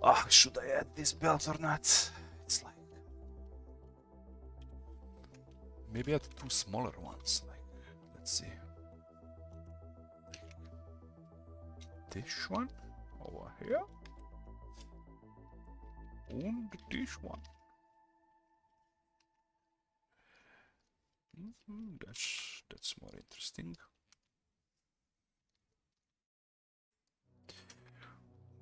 Ah, should I add this belt or not? It's like... maybe add two smaller ones. Like, let's see. This one over here. And this one. That's more interesting.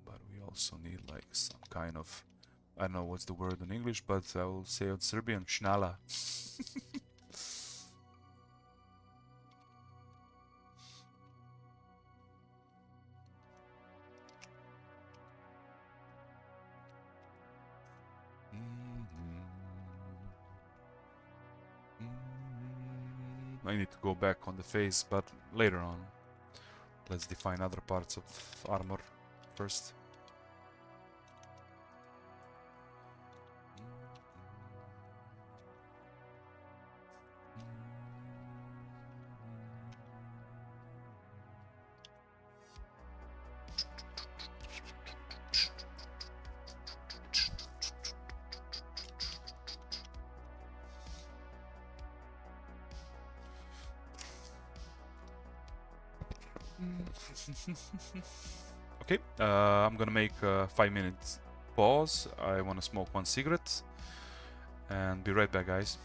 But we also need like some kind of, I don't know what's the word in English, but I will say on Serbian, schnala. I need to go back on the face, but later on. Let's define other parts of armor first. Okay, I'm gonna make a 5 minutes pause. I wanna smoke one cigarette and be right back, guys.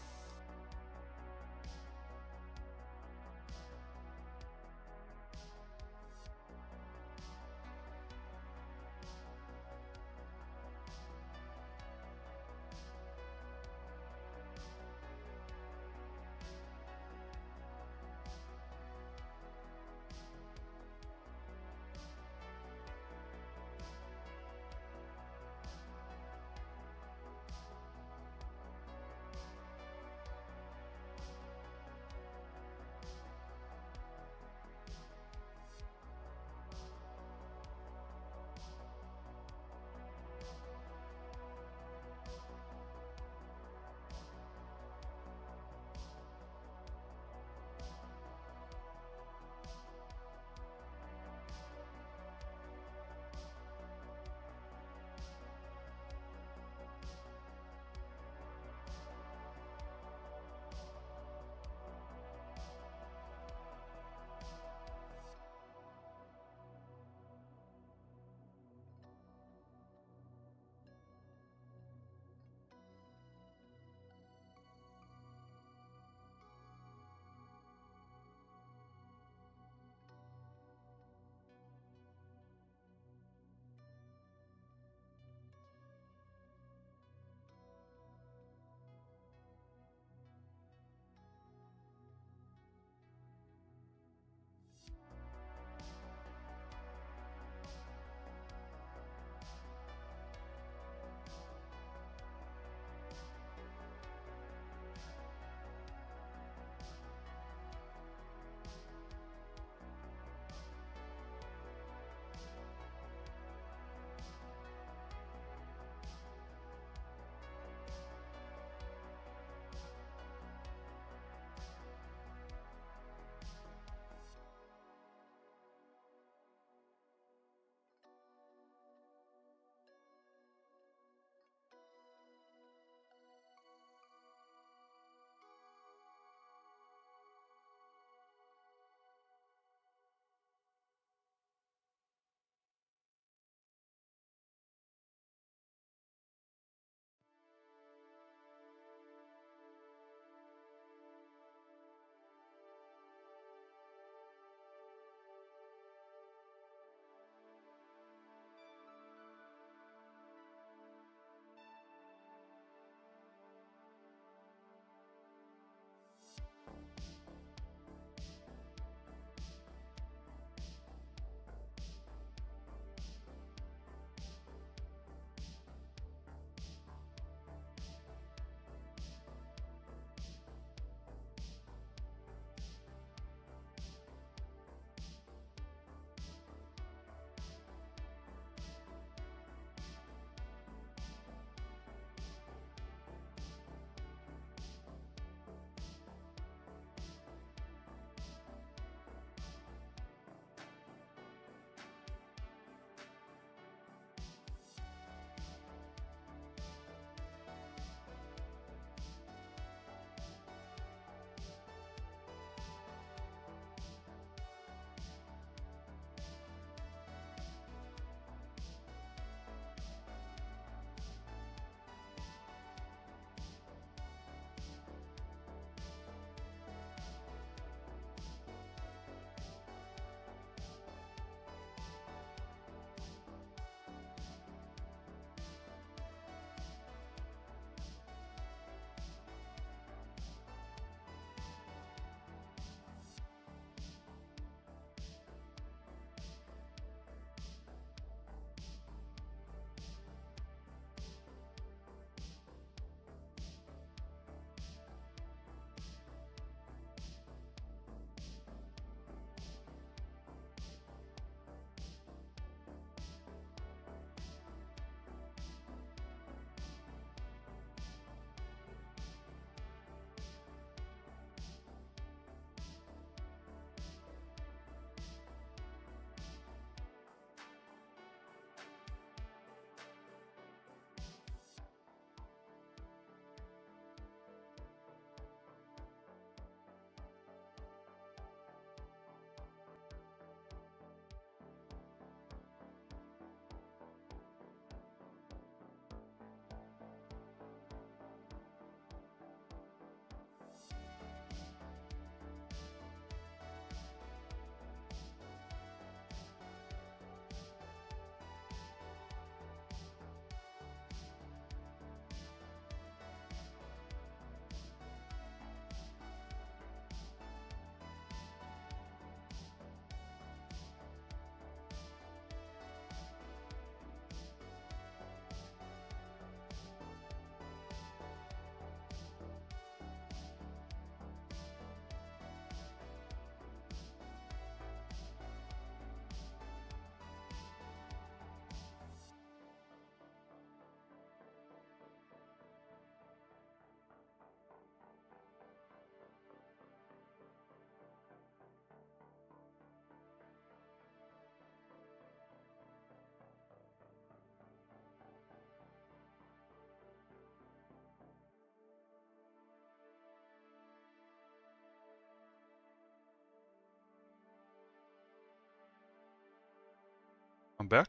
welcome back.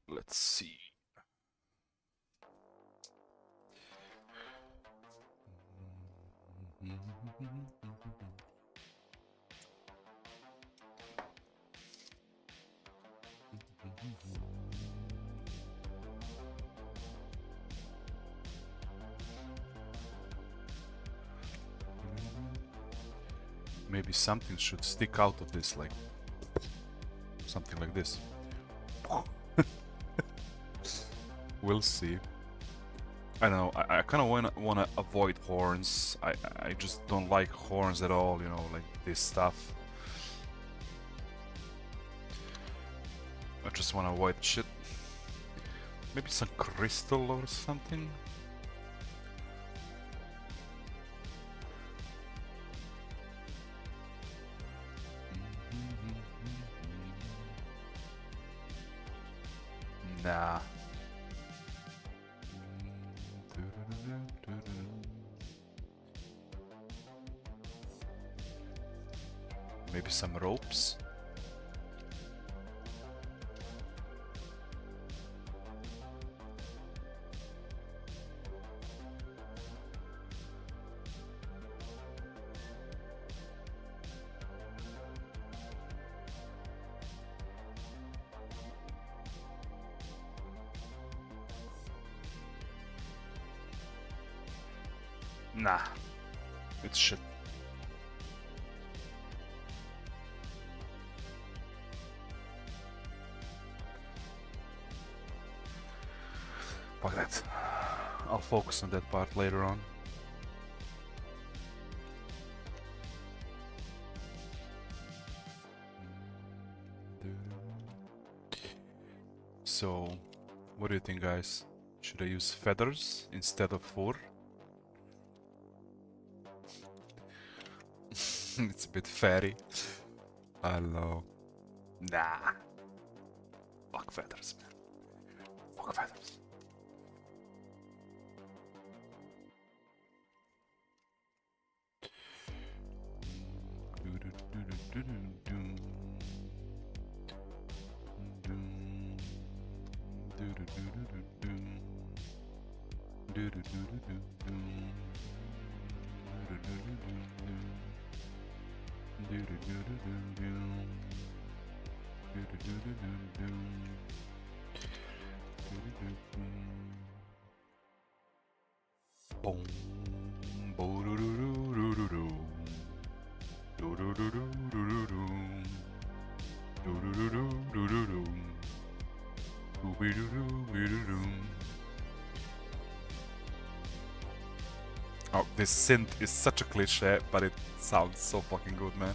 Let's see. Maybe something should stick out of this, like something like this. We'll see. I don't know, I kind of want to avoid horns. I just don't like horns at all, you know, like this stuff. I just want to avoid shit. Maybe some crystal or something? Nah. Maybe some ropes? Nah, it's shit. Fuck that. I'll focus on that part later on. So, what do you think, guys? Should I use feathers instead of fur? It's a bit fatty. I don't know. Nah. Fuck feathers, man. Fuck feathers. Oh, this synth is such a cliche, but it sounds so fucking good, man.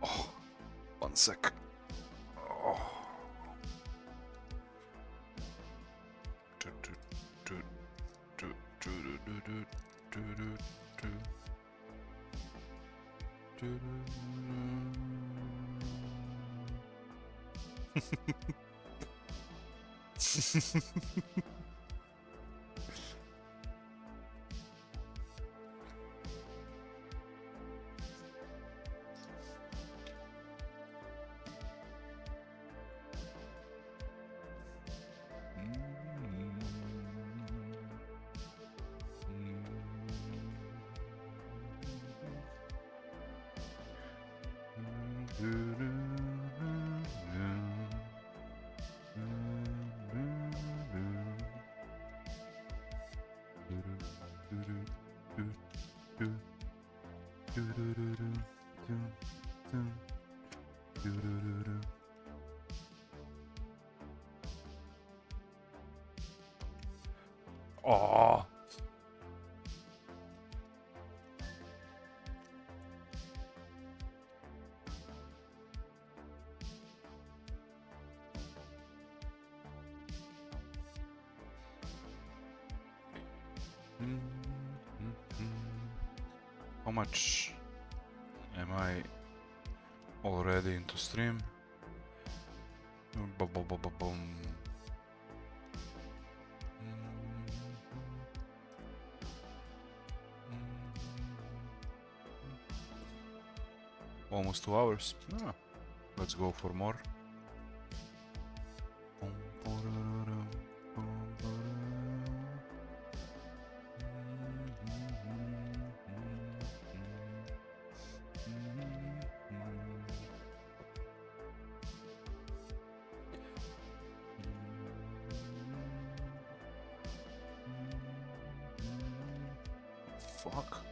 Oh, one sec. Oh. Oh. How much am I already into stream? Boom. Almost 2 hours. Ah, let's go for more. Fuck.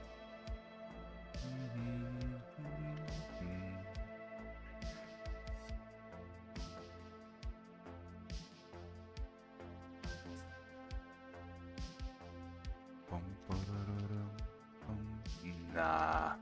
Nah.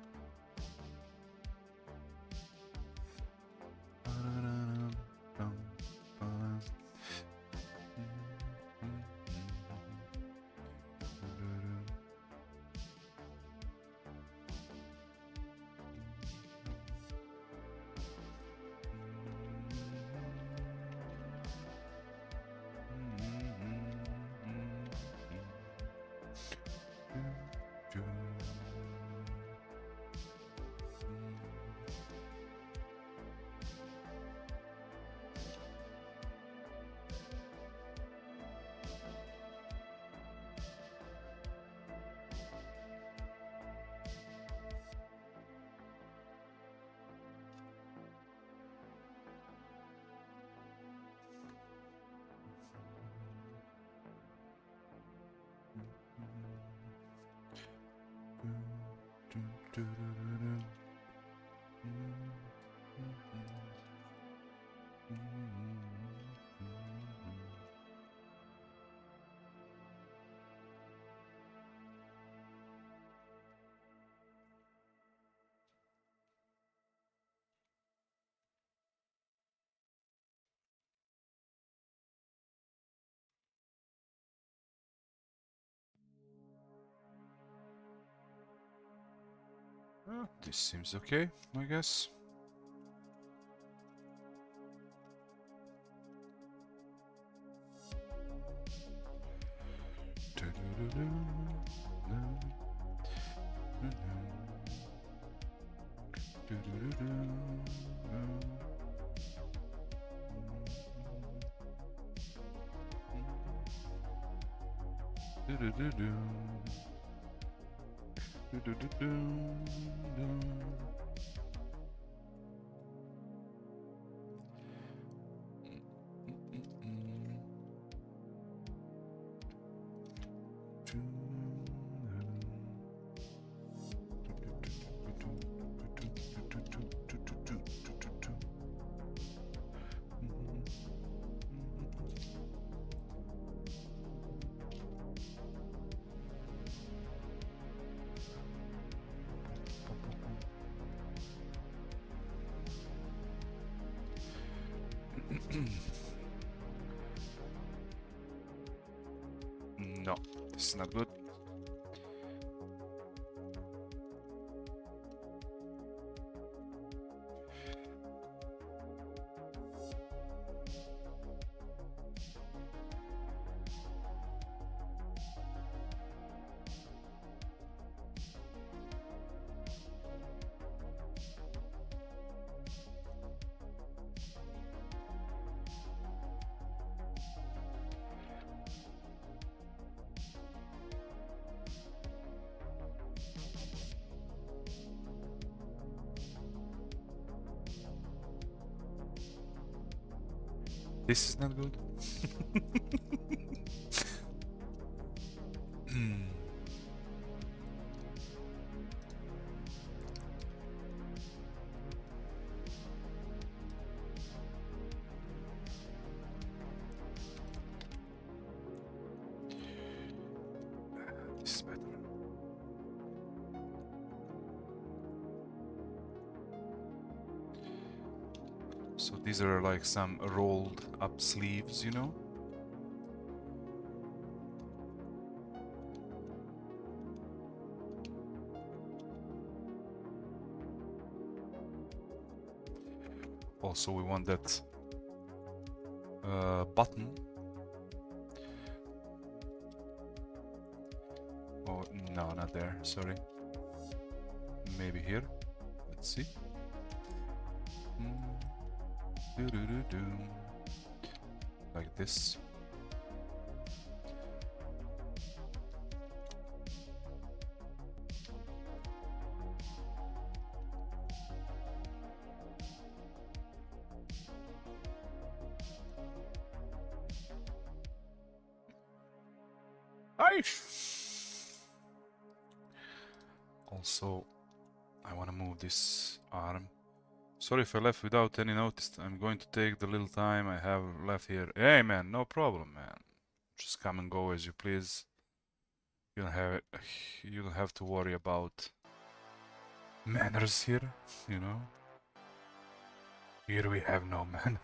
This seems okay, I guess. No, this is not good. This is not good. This is better. So these are like some rolled up sleeves, you know? Also, we want that button. Oh, no, not there, sorry. Maybe here. Let's see. Like this. Also, I want to move this arm. Sorry if I left without any notice. I'm going to take the little time I have left here. Hey man, no problem, man. Just come and go as you please. You don't have to worry about manners here, you know. Here we have no manner.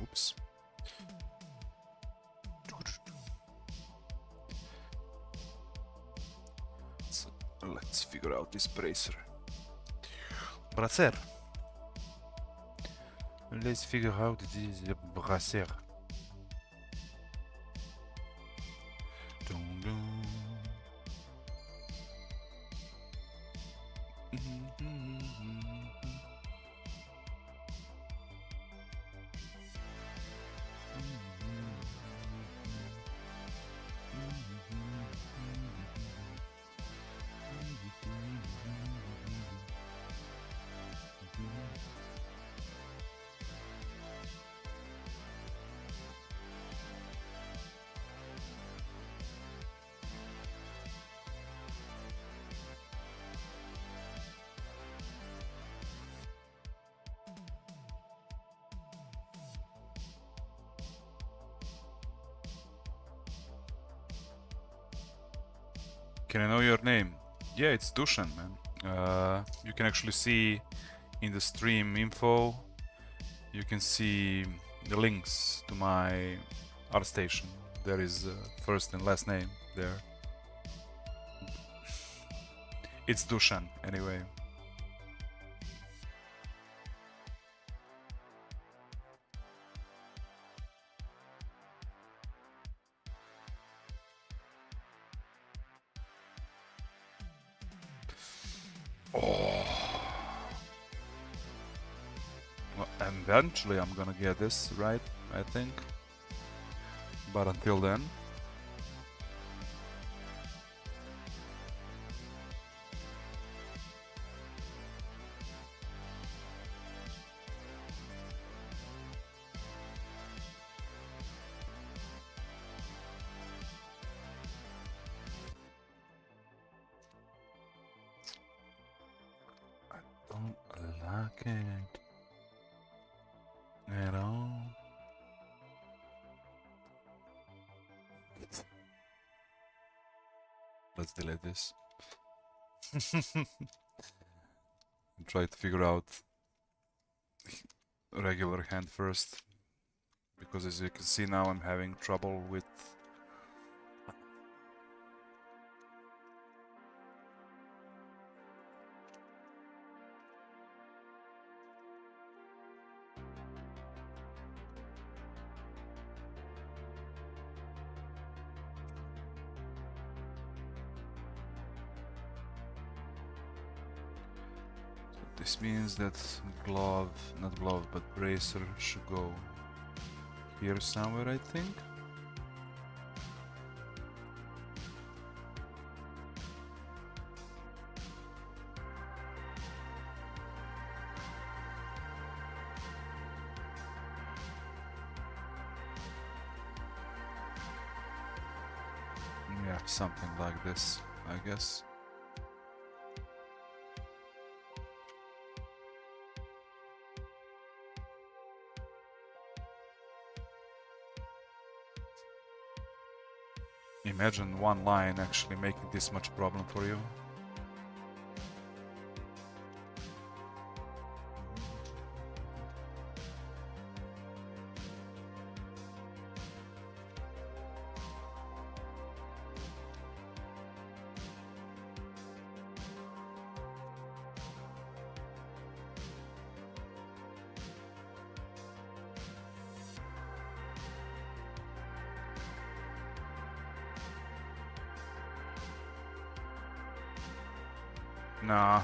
Oops. Let's figure out this bracer. Bracer. Let's figure out this bracer. Can I know your name? Yeah, it's Dushan, man. You can actually see in the stream info, you can see the links to my art station. There is first and last name there. It's Dushan, anyway. Oh. Well, eventually I'm gonna get this right, I think. But until then... don't like it at all. Let's delete this. Try to figure out regular hand first, because as you can see now I'm having trouble with This means that glove, not glove, but bracer should go here somewhere, I think. Yeah, something like this, I guess. Imagine one line actually making this much problem for you. Nah.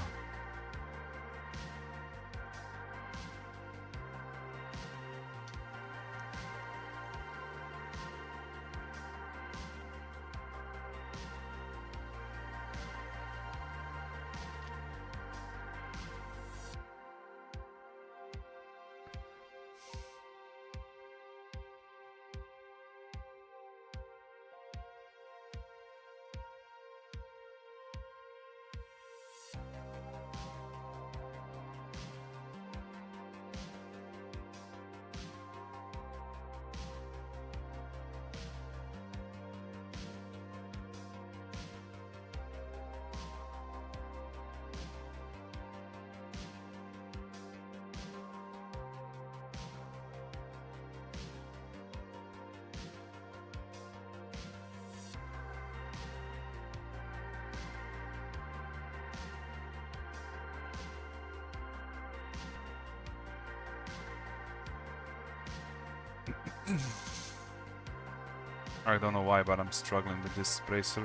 I don't know why, but I'm struggling with this bracer.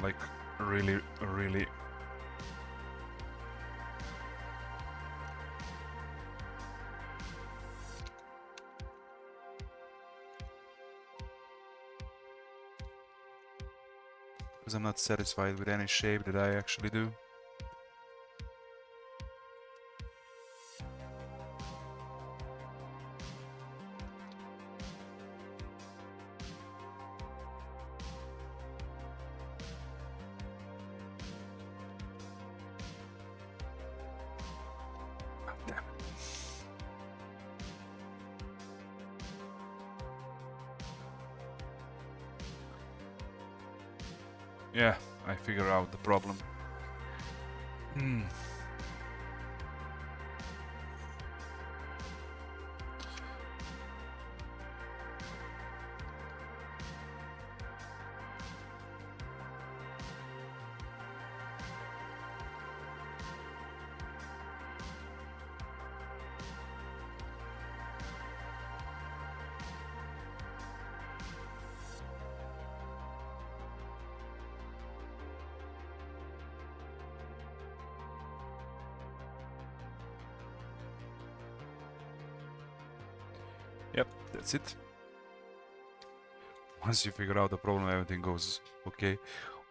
Like, really. Because I'm not satisfied with any shape that I actually do. Yeah, I figure out the problem. Yep, that's it. Once you figure out the problem, everything goes okay.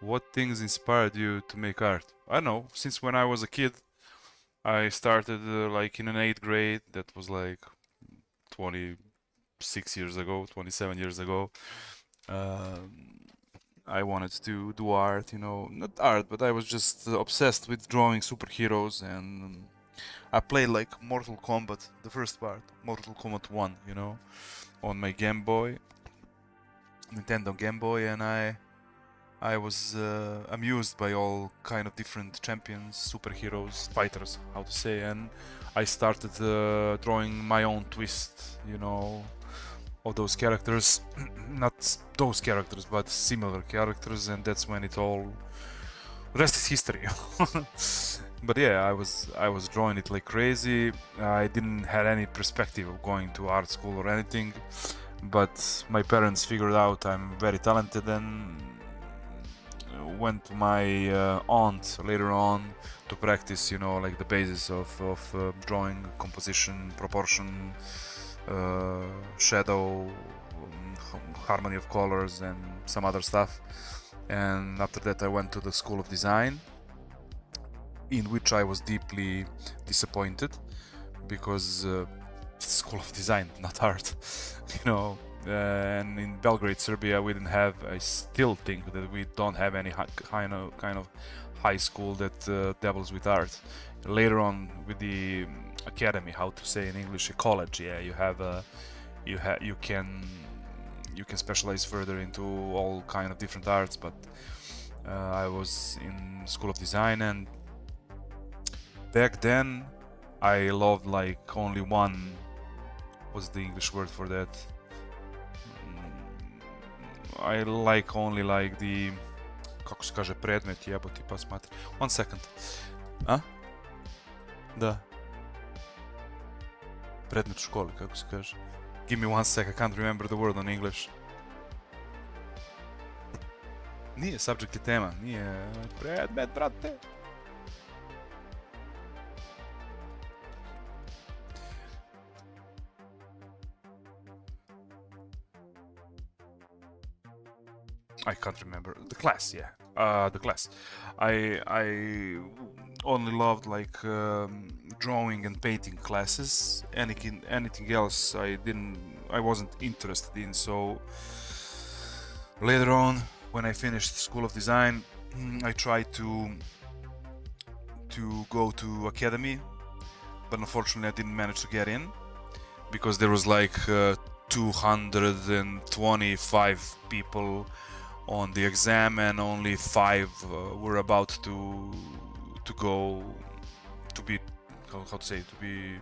What things inspired you to make art? I don't know, since when I was a kid, I started like in an 8th grade, that was like 26 years ago, 27 years ago. I wanted to do art, you know, not art, but I was just obsessed with drawing superheroes, and I played like Mortal Kombat, the first part, Mortal Kombat 1, you know, on my Game Boy, Nintendo Game Boy, and I was amused by all kind of different champions, superheroes, fighters, how to say, and I started drawing my own twist, you know, of those characters, not those characters, but similar characters, and that's when it all, rest is history. But yeah, I was drawing it like crazy. I didn't have any perspective of going to art school or anything, but my parents figured out I'm very talented, and went to my aunt later on to practice, you know, like the basis of drawing, composition, proportion, shadow, harmony of colors, and some other stuff. And after that, I went to the School of Design, in which I was deeply disappointed because School of Design, not art, you know. And in Belgrade, Serbia, we didn't have. I still think that we don't have any kind of high school that dabbles with art. Later on, with the academy, how to say in English, a college. Yeah, you have you can specialize further into all kind of different arts. But I was in School of Design, and back then I loved like only one. What's the English word for that? I like only like the, kako se kaže, predmet, jebote pa smatri. 1 second. A? Da. Predmet u školi, kako se kaže. Give me 1 sec, I can't remember the word on English. Nije subject i tema, nije predmet, brate. I can't remember the class. Yeah, the class. I only loved like drawing and painting classes. Anything else I wasn't interested in. So later on, when I finished School of Design, I tried to go to academy, but unfortunately I didn't manage to get in because there was like 225 people on the exam, and only 5 were about to go to be how to say, to be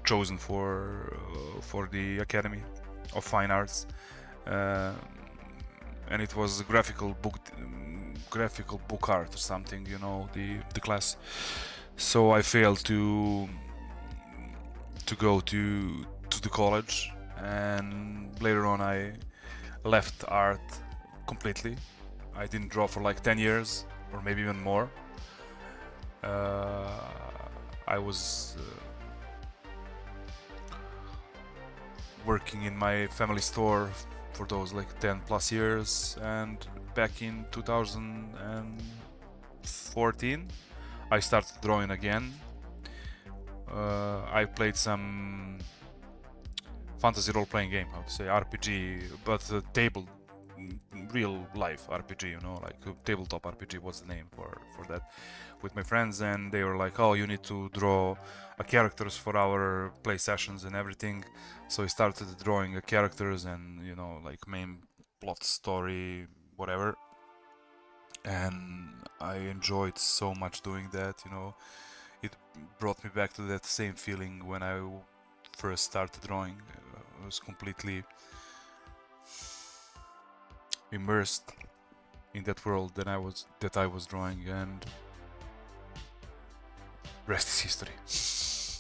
chosen for the Academy of Fine Arts, and it was graphical book art or something, you know, the class. So I failed to go to the college, and later on I left art completely. I didn't draw for like 10 years or maybe even more. I was working in my family store for those like 10 plus years, and back in 2014 I started drawing again. I played some fantasy role-playing game, how to say, RPG, but table, real life RPG, you know, like tabletop RPG, what's the name for that, with my friends, and they were like, oh, you need to draw characters for our play sessions and everything. So I started drawing characters and, you know, like main plot, story, whatever, and I enjoyed so much doing that, you know. It brought me back to that same feeling when I first started drawing. I was completely immersed in that world that I was drawing, and rest is history.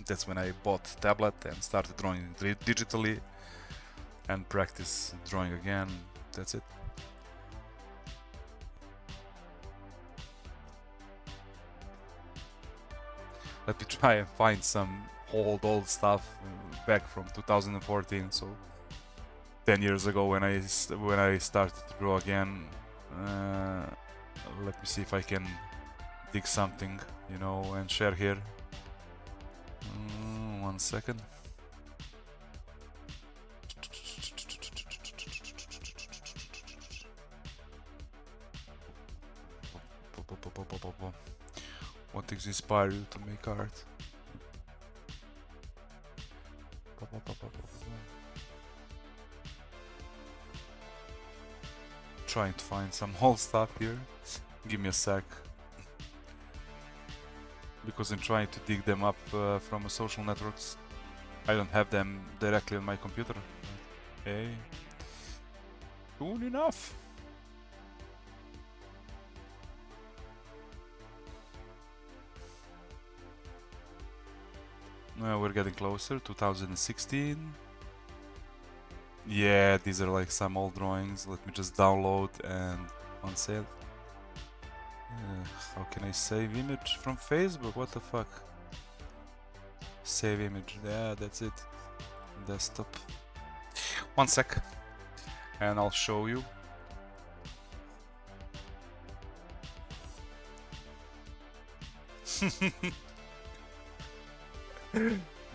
That's when I bought a tablet and started drawing digitally and practice drawing again. That's it. Let me try and find some old stuff back from 2014, so 10 years ago when I started to draw again. Let me see if I can dig something, you know, and share here. 1 second. What things inspire you to make art? Trying to find some old stuff here. Give me a sec, because I'm trying to dig them up from social networks. I don't have them directly on my computer. Hey, soon enough. We're getting closer. 2016. Yeah, these are like some old drawings. Let me just download and On sale. How can I save image from Facebook? What the fuck? Save image. Yeah, that's it. Desktop. One sec. And I'll show you.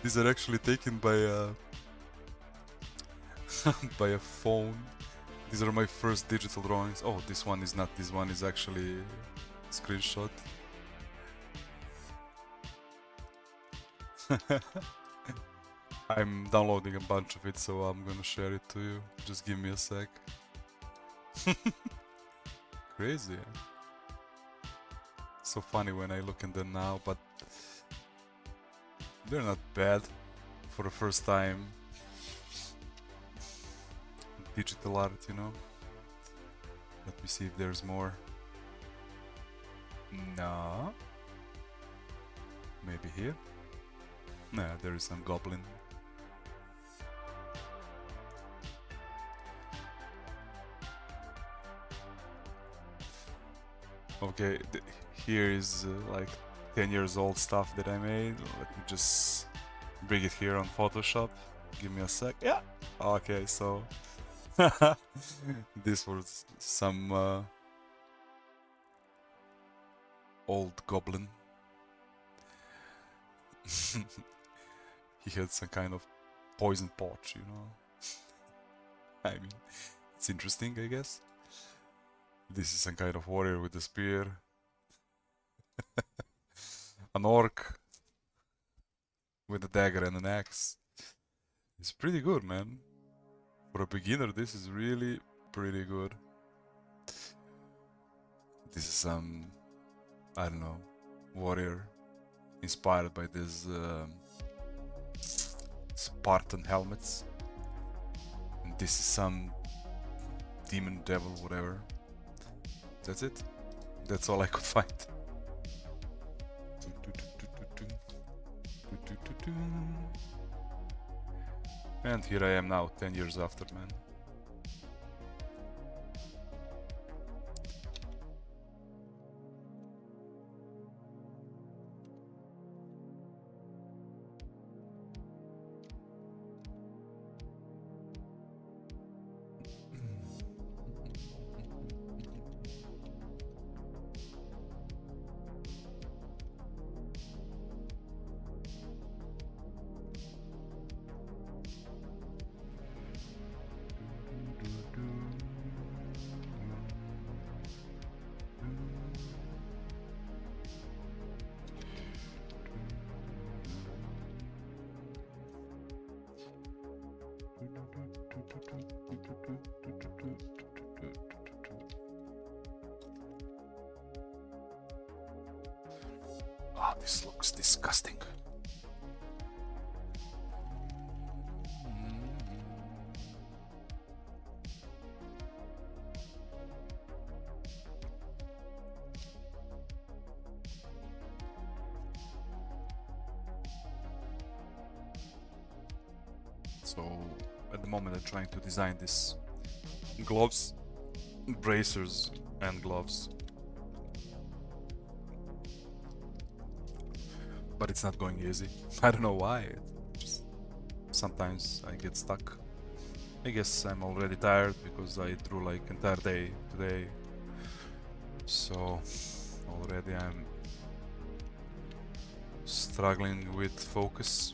These are actually taken by a by a phone. These are my first digital drawings. Oh, this one is not. This one is actually a screenshot. I'm downloading a bunch of it, so I'm gonna share it to you. Just give me a sec. Crazy. So funny when I look at them now, but they're not bad for the first time. Digital art, you know. Let me see if there's more. No. Maybe here. Nah, there is some goblin. Okay, here is like 10 years old stuff that I made. Let me just bring it here on Photoshop. Give me a sec. Yeah. Okay, so this was some old goblin. He had some kind of poison pouch, you know. I mean, it's interesting, I guess. This is some kind of warrior with a spear. An orc with a dagger and an axe. It's pretty good, man. For a beginner, this is really pretty good. This is some, I don't know, warrior inspired by these Spartan helmets. And this is some demon devil, whatever. That's it. That's all I could find. And here I am now, 10 years after, man. Ah, this looks disgusting. So at the moment I'm trying to design this gloves, bracers and gloves. But it's not going easy. I don't know why. Just sometimes I get stuck. I guess I'm already tired because I drew like entire day today. So already I'm struggling with focus.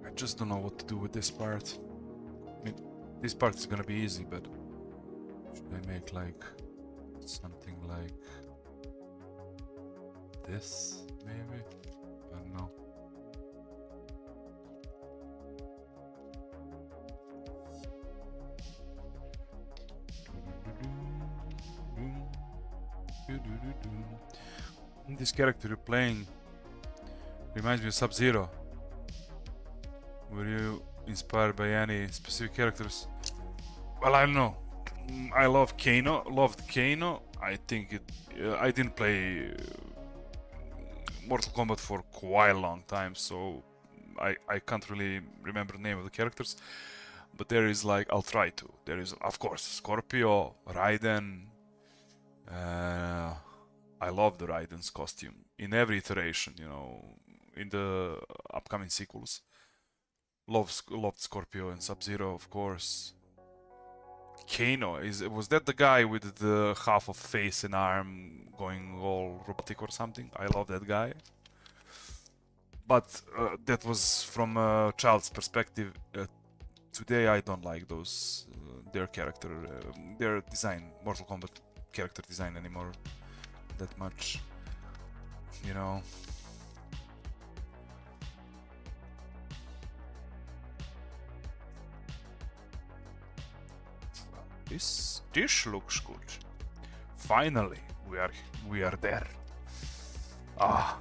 I just don't know what to do with this part. I mean, this part is gonna be easy, but should I make like something like this, maybe? I don't know. This character you're playing reminds me of Sub-Zero. Were you inspired by any specific characters? Well, I don't know. I love Kano. Loved Kano. I think it. I didn't play Mortal Kombat for quite a long time, so I can't really remember the name of the characters. But there is like I'll try to. There is of course Scorpio, Raiden. Uh, I love the Raiden's costume in every iteration. You know, in the upcoming sequels. Loved Scorpio and Sub-Zero, of course. Kano was that the guy with the half of face and arm going all robotic or something? I love that guy. But that was from a child's perspective. Today I don't like those their design, Mortal Kombat character design anymore that much. You know. This dish looks good. Finally, we are there. Ah,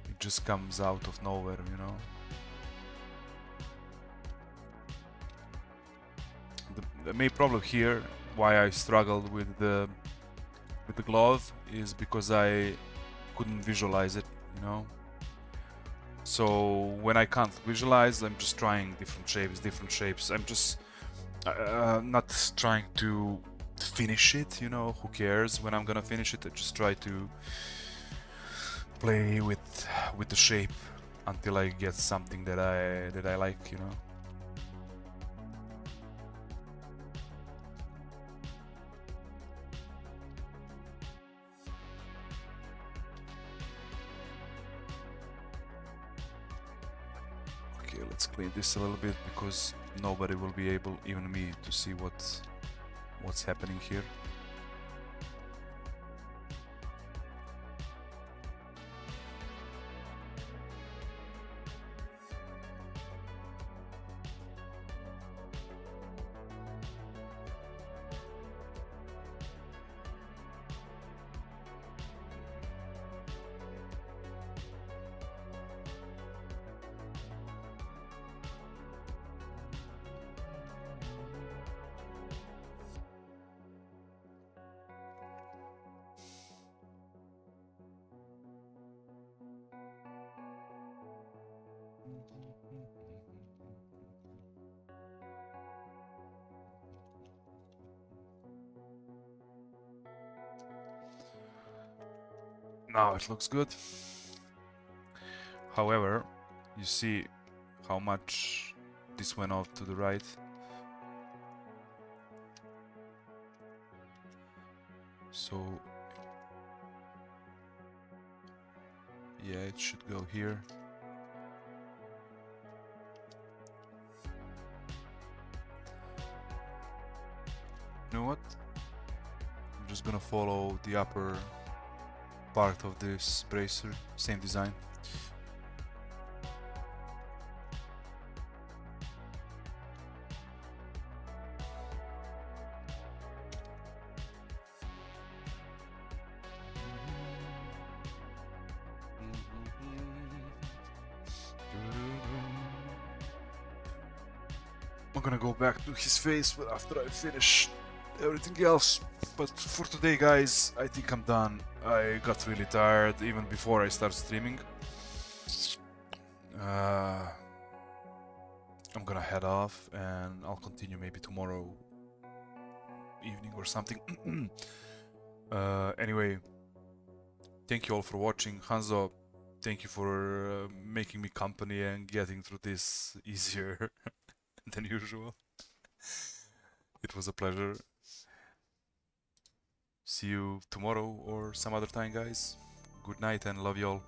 it just comes out of nowhere, you know. The main problem here, why I struggled with the glove, is because I couldn't visualize it, you know. So when I can't visualize, I'm just trying different shapes. I'm just not trying to finish it, you know. Who cares when I'm gonna finish it? I just try to play with the shape until I get something that I like, you know. Okay, let's clean this a little bit because nobody will be able, even me, to see what's happening here. Now it looks good. However, you see how much this went off to the right. So yeah, it should go here. You know what? I'm just gonna follow the upper part of this bracer, same design. I'm gonna go back to his face after I finish everything else. But for today, guys, I think I'm done. I got really tired even before I start streaming. I'm gonna head off and I'll continue maybe tomorrow evening or something. Anyway, thank you all for watching. Hanzo, thank you for making me company and getting through this easier than usual. It was a pleasure. See you tomorrow or some other time, guys. Good night and love you all.